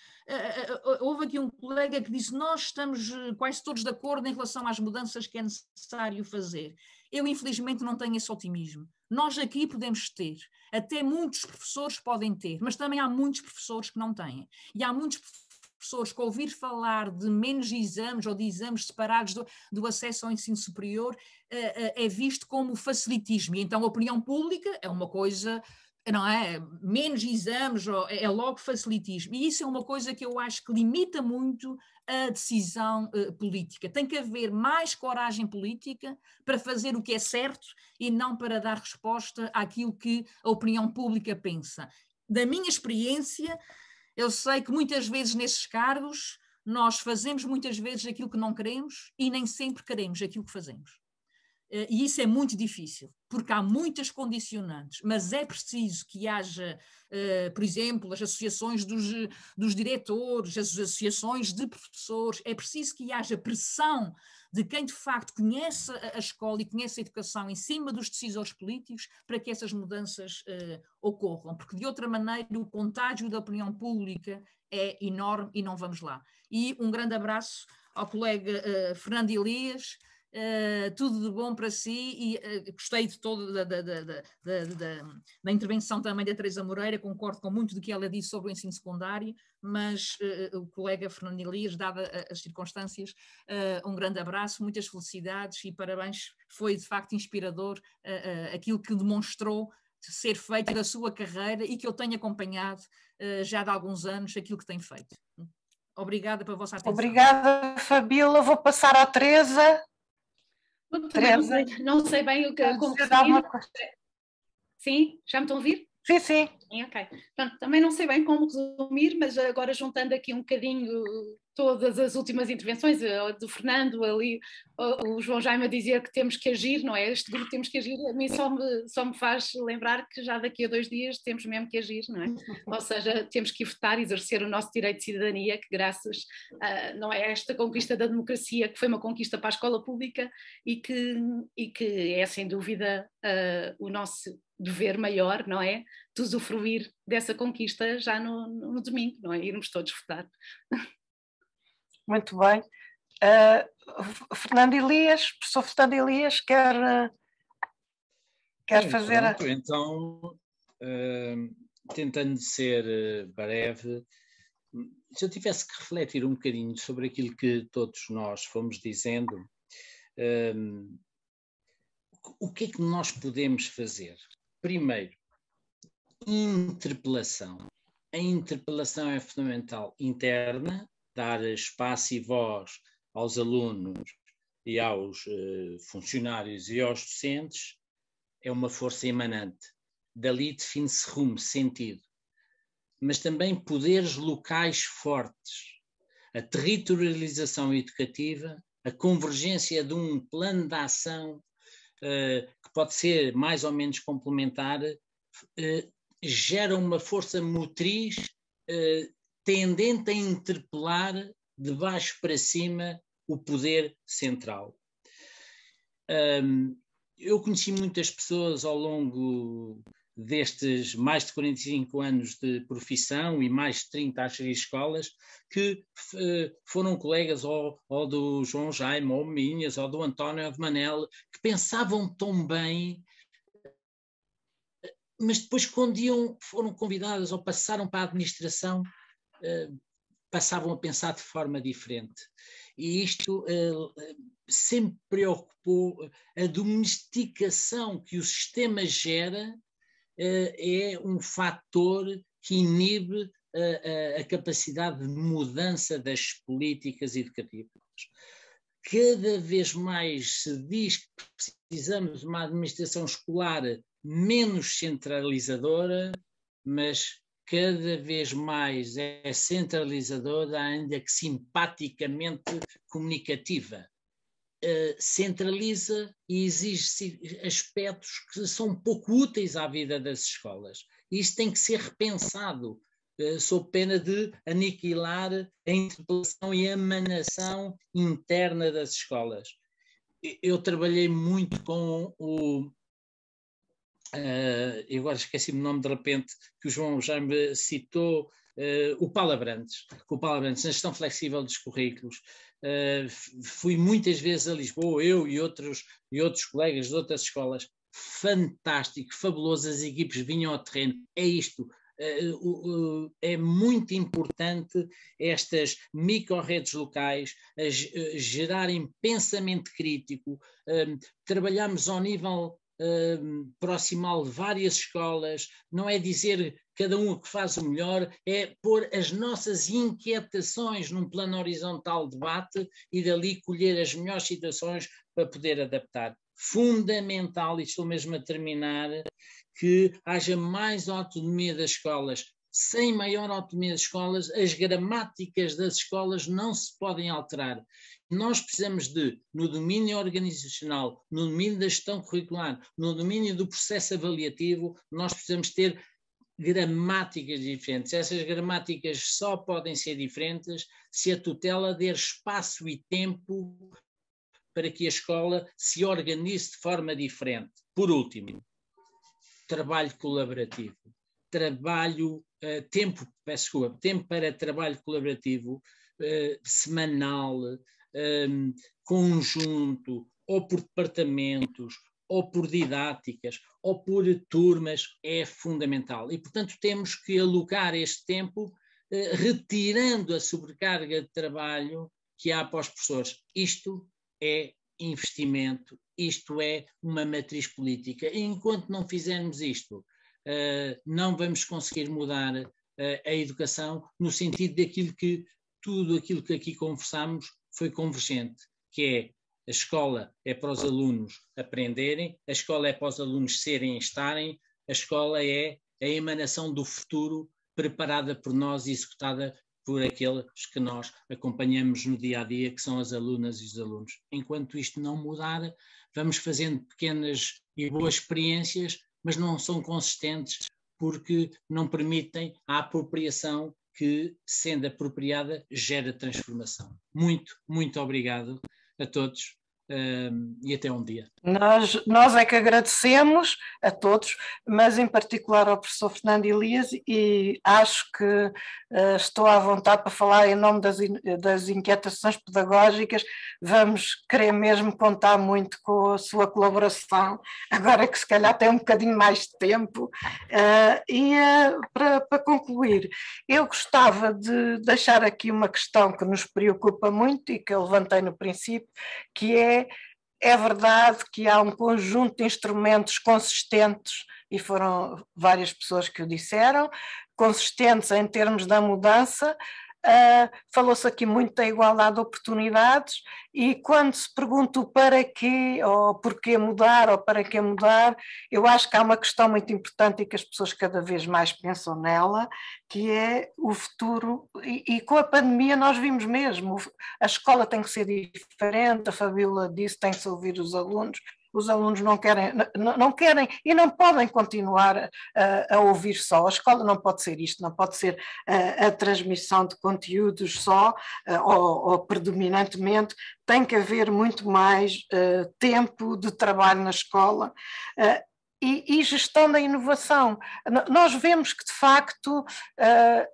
Houve aqui um colega que disse: nós estamos quase todos de acordo em relação às mudanças que é necessário fazer. Eu infelizmente não tenho esse otimismo. Nós aqui podemos ter, até muitos professores podem ter, mas também há muitos professores que não têm. E há muitos professores que ouvir falar de menos exames ou de exames separados do acesso ao ensino superior é visto como facilitismo. E então a opinião pública é uma coisa, não é? Menos exames é logo facilitismo. E isso é uma coisa que eu acho que limita muito a decisão política. Tem que haver mais coragem política para fazer o que é certo e não para dar resposta àquilo que a opinião pública pensa. Da minha experiência, eu sei que muitas vezes nesses cargos nós fazemos muitas vezes aquilo que não queremos e nem sempre queremos aquilo que fazemos. E isso é muito difícil, porque há muitas condicionantes, mas é preciso que haja, por exemplo, as associações dos diretores, as associações de professores, é preciso que haja pressão de quem de facto conhece a escola e conhece a educação em cima dos decisores políticos para que essas mudanças ocorram, porque de outra maneira o contágio da opinião pública é enorme e não vamos lá. E um grande abraço ao colega Fernando Elias. Tudo de bom para si e gostei de todo da intervenção também da Teresa Moreira, concordo com muito do que ela disse sobre o ensino secundário, mas o colega Fernando Elias, dadas as circunstâncias, um grande abraço, muitas felicidades e parabéns, foi de facto inspirador aquilo que demonstrou ser feito da sua carreira e que eu tenho acompanhado já de alguns anos aquilo que tem feito. Obrigada pela vossa atenção. Obrigada, Fabíola. Vou passar à Teresa. Não sei bem o que, como referir. Sim, já me estão a ouvir? Sim, sim. Ok. Portanto, também não sei bem como resumir, mas agora juntando aqui um bocadinho todas as últimas intervenções, do Fernando ali, o João Jaime a dizer que temos que agir, não é? Este grupo temos que agir, a mim só me faz lembrar que já daqui a 2 dias temos mesmo que agir, não é? Ou seja, temos que votar e exercer o nosso direito de cidadania, que graças não é, esta conquista da democracia, que foi uma conquista para a escola pública e que é sem dúvida o nosso dever maior, não é? De usufruir dessa conquista já no domingo, não é? Irmos todos votar. Muito bem. Fernando Elias, professor Fernando Elias, quer fazer... Pronto, então, tentando ser breve, se eu tivesse que refletir um bocadinho sobre aquilo que todos nós fomos dizendo, o que é que nós podemos fazer? Primeiro, interpelação. A interpelação é fundamental interna, dar espaço e voz aos alunos e aos funcionários e aos docentes é uma força emanante. Dali define-se rumo, sentido. Mas também poderes locais fortes. A territorialização educativa, a convergência de um plano de ação que pode ser mais ou menos complementar, gera uma força motriz tendente a interpelar de baixo para cima o poder central. Eu conheci muitas pessoas ao longo destes mais de 45 anos de profissão e mais de 30 às escolas, que foram colegas ou do João Jaime, ou minhas, ou do António, ou de Manel, que pensavam tão bem, mas depois quando foram convidadas ou passaram para a administração, passavam a pensar de forma diferente. E isto sempre preocupou. A domesticação que o sistema gera é um fator que inibe a capacidade de mudança das políticas educativas. Cada vez mais se diz que precisamos de uma administração escolar menos centralizadora, mas cada vez mais é centralizadora, ainda que simpaticamente comunicativa. Centraliza e exige aspectos que são pouco úteis à vida das escolas. Isso tem que ser repensado, sob pena de aniquilar a interpelação e a emanação interna das escolas. Eu trabalhei muito com eu agora esqueci-me o nome de repente, que o João já me citou, o Paulo Abrantes, na gestão flexível dos currículos. Fui muitas vezes a Lisboa, eu e outros colegas de outras escolas, fantástico, fabuloso, as equipes vinham ao terreno, é isto. É muito importante estas micro-redes locais gerarem pensamento crítico, trabalhamos ao nível proximal de várias escolas, não é dizer cada um que faz o melhor, é pôr as nossas inquietações num plano horizontal de debate e dali colher as melhores situações para poder adaptar. Fundamental, e estou mesmo a terminar, que haja mais autonomia das escolas. Sem maior autonomia das escolas, as gramáticas das escolas não se podem alterar. Nós precisamos no domínio organizacional, no domínio da gestão curricular, no domínio do processo avaliativo, nós precisamos ter gramáticas diferentes. Essas gramáticas só podem ser diferentes se a tutela der espaço e tempo para que a escola se organize de forma diferente. Por último, trabalho colaborativo. Tempo para trabalho colaborativo semanal, conjunto, ou por departamentos, ou por didáticas, ou por turmas, é fundamental. E, portanto, temos que alocar este tempo retirando a sobrecarga de trabalho que há para os professores. Isto é investimento, isto é uma matriz política. E enquanto não fizermos isto, não vamos conseguir mudar a educação no sentido daquilo que tudo aquilo que aqui conversamos foi convergente, que é a escola é para os alunos aprenderem, a escola é para os alunos serem e estarem, a escola é a emanação do futuro preparada por nós e executada por aqueles que nós acompanhamos no dia a dia, que são as alunas e os alunos. Enquanto isto não mudar, vamos fazendo pequenas e boas experiências, mas não são consistentes porque não permitem a apropriação que, sendo apropriada, gera transformação. Muito, muito obrigado a todos e até um dia. Nós é que agradecemos a todos, mas em particular ao professor Fernando Elias, e acho que estou à vontade para falar em nome das inquietações pedagógicas. Vamos querer mesmo contar muito com a sua colaboração, agora que se calhar tem um bocadinho mais de tempo. Para concluir, eu gostava de deixar aqui uma questão que nos preocupa muito e que eu levantei no princípio, que é verdade que há um conjunto de instrumentos consistentes, e foram várias pessoas que o disseram, consistentes em termos da mudança. Falou-se aqui muito da igualdade de oportunidades, e quando se pergunta o para quê, ou porquê mudar, ou para que mudar, eu acho que há uma questão muito importante e que as pessoas cada vez mais pensam nela, que é o futuro, e com a pandemia nós vimos mesmo, a escola tem que ser diferente, a Fabíola disse, tem que se ouvir os alunos, os alunos não querem e não podem continuar a ouvir só. A escola não pode ser isto, não pode ser a transmissão de conteúdos só, ou predominantemente, tem que haver muito mais tempo de trabalho na escola. E gestão da inovação. Nós vemos que, de facto,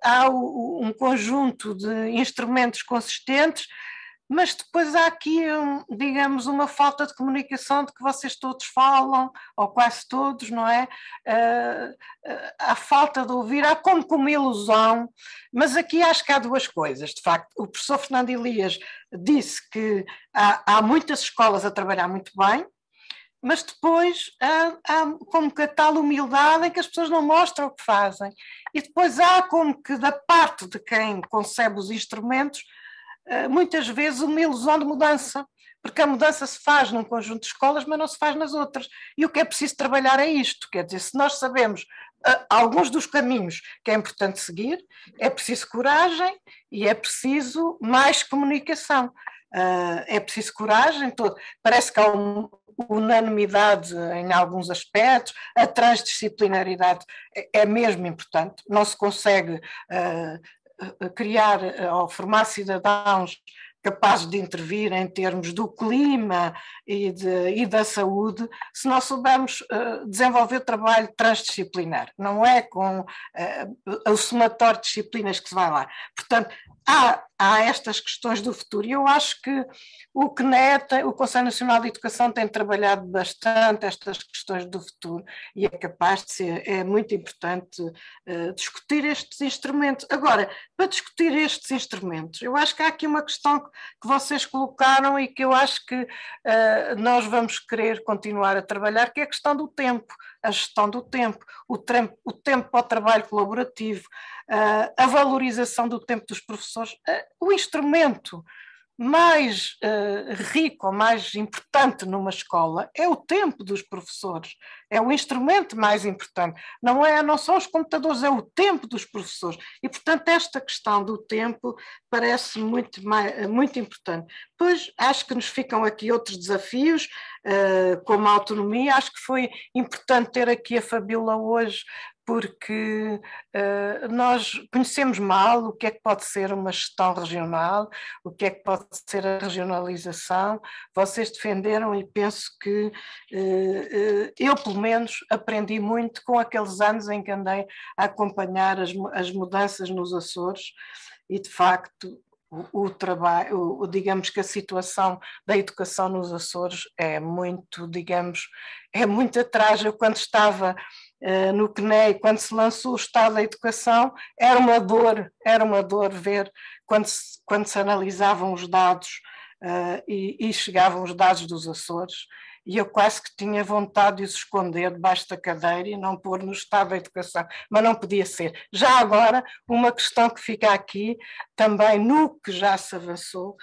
há um conjunto de instrumentos consistentes, mas depois há aqui, digamos, uma falta de comunicação de que vocês todos falam, ou quase todos, não é? Há falta de ouvir, há como uma ilusão, mas aqui acho que há duas coisas, de facto. O professor Fernando Elias disse que há muitas escolas a trabalhar muito bem, mas depois há como que a tal humildade em que as pessoas não mostram o que fazem. E depois há como que da parte de quem concebe os instrumentos, muitas vezes uma ilusão de mudança, porque a mudança se faz num conjunto de escolas, mas não se faz nas outras. E o que é preciso trabalhar é isto, quer dizer, se nós sabemos alguns dos caminhos que é importante seguir, é preciso coragem e é preciso mais comunicação. É preciso coragem, parece que há unanimidade em alguns aspectos, a transdisciplinaridade é mesmo importante, não se consegue criar ou formar cidadãos capazes de intervir em termos do clima e da saúde, se não soubermos desenvolver trabalho transdisciplinar. Não é com o somatório de disciplinas que se vai lá. Portanto, há estas questões do futuro e eu acho que o CNE, o Conselho Nacional de Educação, tem trabalhado bastante estas questões do futuro e é capaz de ser, é muito importante discutir estes instrumentos. Agora, para discutir estes instrumentos, eu acho que há aqui uma questão que vocês colocaram e que eu acho que nós vamos querer continuar a trabalhar, que é a questão do tempo, a gestão do tempo, o tempo para o trabalho colaborativo, a valorização do tempo dos professores, o instrumento mais rico, mais importante numa escola é o tempo dos professores, é o instrumento mais importante, não são os computadores, é o tempo dos professores e, portanto, esta questão do tempo parece muito importante. Depois acho que nos ficam aqui outros desafios, como a autonomia, acho que foi importante ter aqui a Fabíola hoje, porque nós conhecemos mal o que é que pode ser uma gestão regional, o que é que pode ser a regionalização. Vocês defenderam e penso que eu, pelo menos, aprendi muito com aqueles anos em que andei a acompanhar as mudanças nos Açores e, de facto, o trabalho, digamos que a situação da educação nos Açores é muito, digamos, é muito atrás. Eu, quando estava no CNE, quando se lançou o Estado da Educação, era uma dor ver quando se analisavam os dados e chegavam os dados dos Açores, e eu quase que tinha vontade de os esconder debaixo da cadeira e não pôr no Estado da Educação, mas não podia ser. Já agora, uma questão que fica aqui, também no que já se avançou,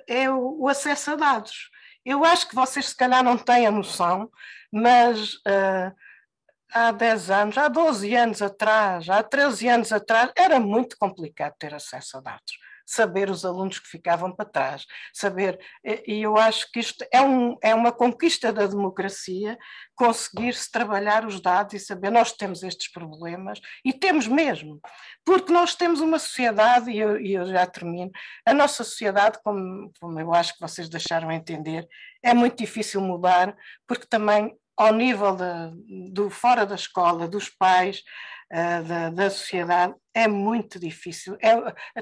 é o acesso a dados. Eu acho que vocês se calhar não têm a noção, mas há 10 anos, há 12 anos atrás, há 13 anos atrás, era muito complicado ter acesso a dados, saber os alunos que ficavam para trás, e eu acho que isto é uma conquista da democracia, conseguir-se trabalhar os dados e saber, nós temos estes problemas, e temos mesmo, porque nós temos uma sociedade, e eu já termino, a nossa sociedade, como eu acho que vocês deixaram entender, é muito difícil mudar, porque também ao nível do fora da escola, dos pais, da sociedade, é muito difícil.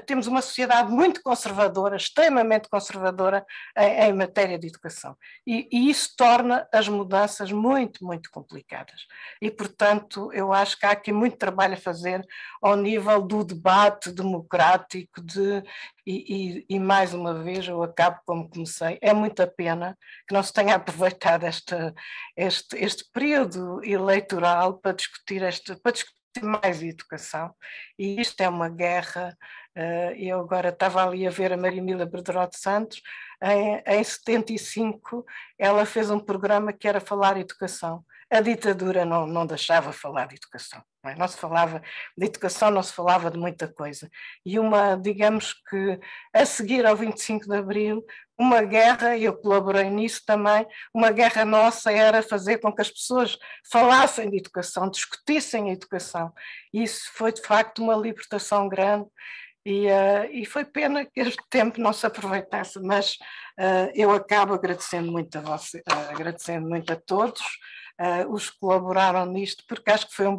Temos uma sociedade muito conservadora, extremamente conservadora em matéria de educação. E isso torna as mudanças muito, muito complicadas. E, portanto, eu acho que há aqui muito trabalho a fazer ao nível do debate democrático e mais uma vez, eu acabo como comecei, é muita pena que não se tenha aproveitado este período eleitoral para discutir mais educação, e isto é uma guerra Eu agora estava ali a ver a Maria Emília Berderot Santos, em 75 ela fez um programa que era falar educação. A ditadura não deixava falar de educação, não é? Não se falava de educação, não se falava de muita coisa. E digamos que a seguir ao 25 de Abril, uma guerra, e eu colaborei nisso também, uma guerra nossa era fazer com que as pessoas falassem de educação, discutissem a educação. E isso foi de facto uma libertação grande. E foi pena que este tempo não se aproveitasse, mas eu acabo agradecendo muito agradecendo muito a todos os que colaboraram nisto, porque acho que foi um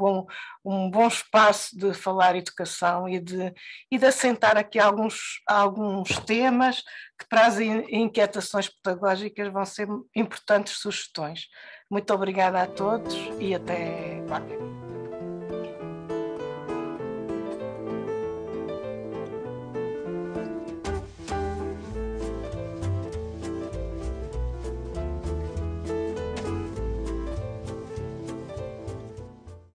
bom espaço de falar educação e de assentar aqui alguns temas que para as inquietações pedagógicas vão ser importantes sugestões. Muito obrigada a todos e até qualquer.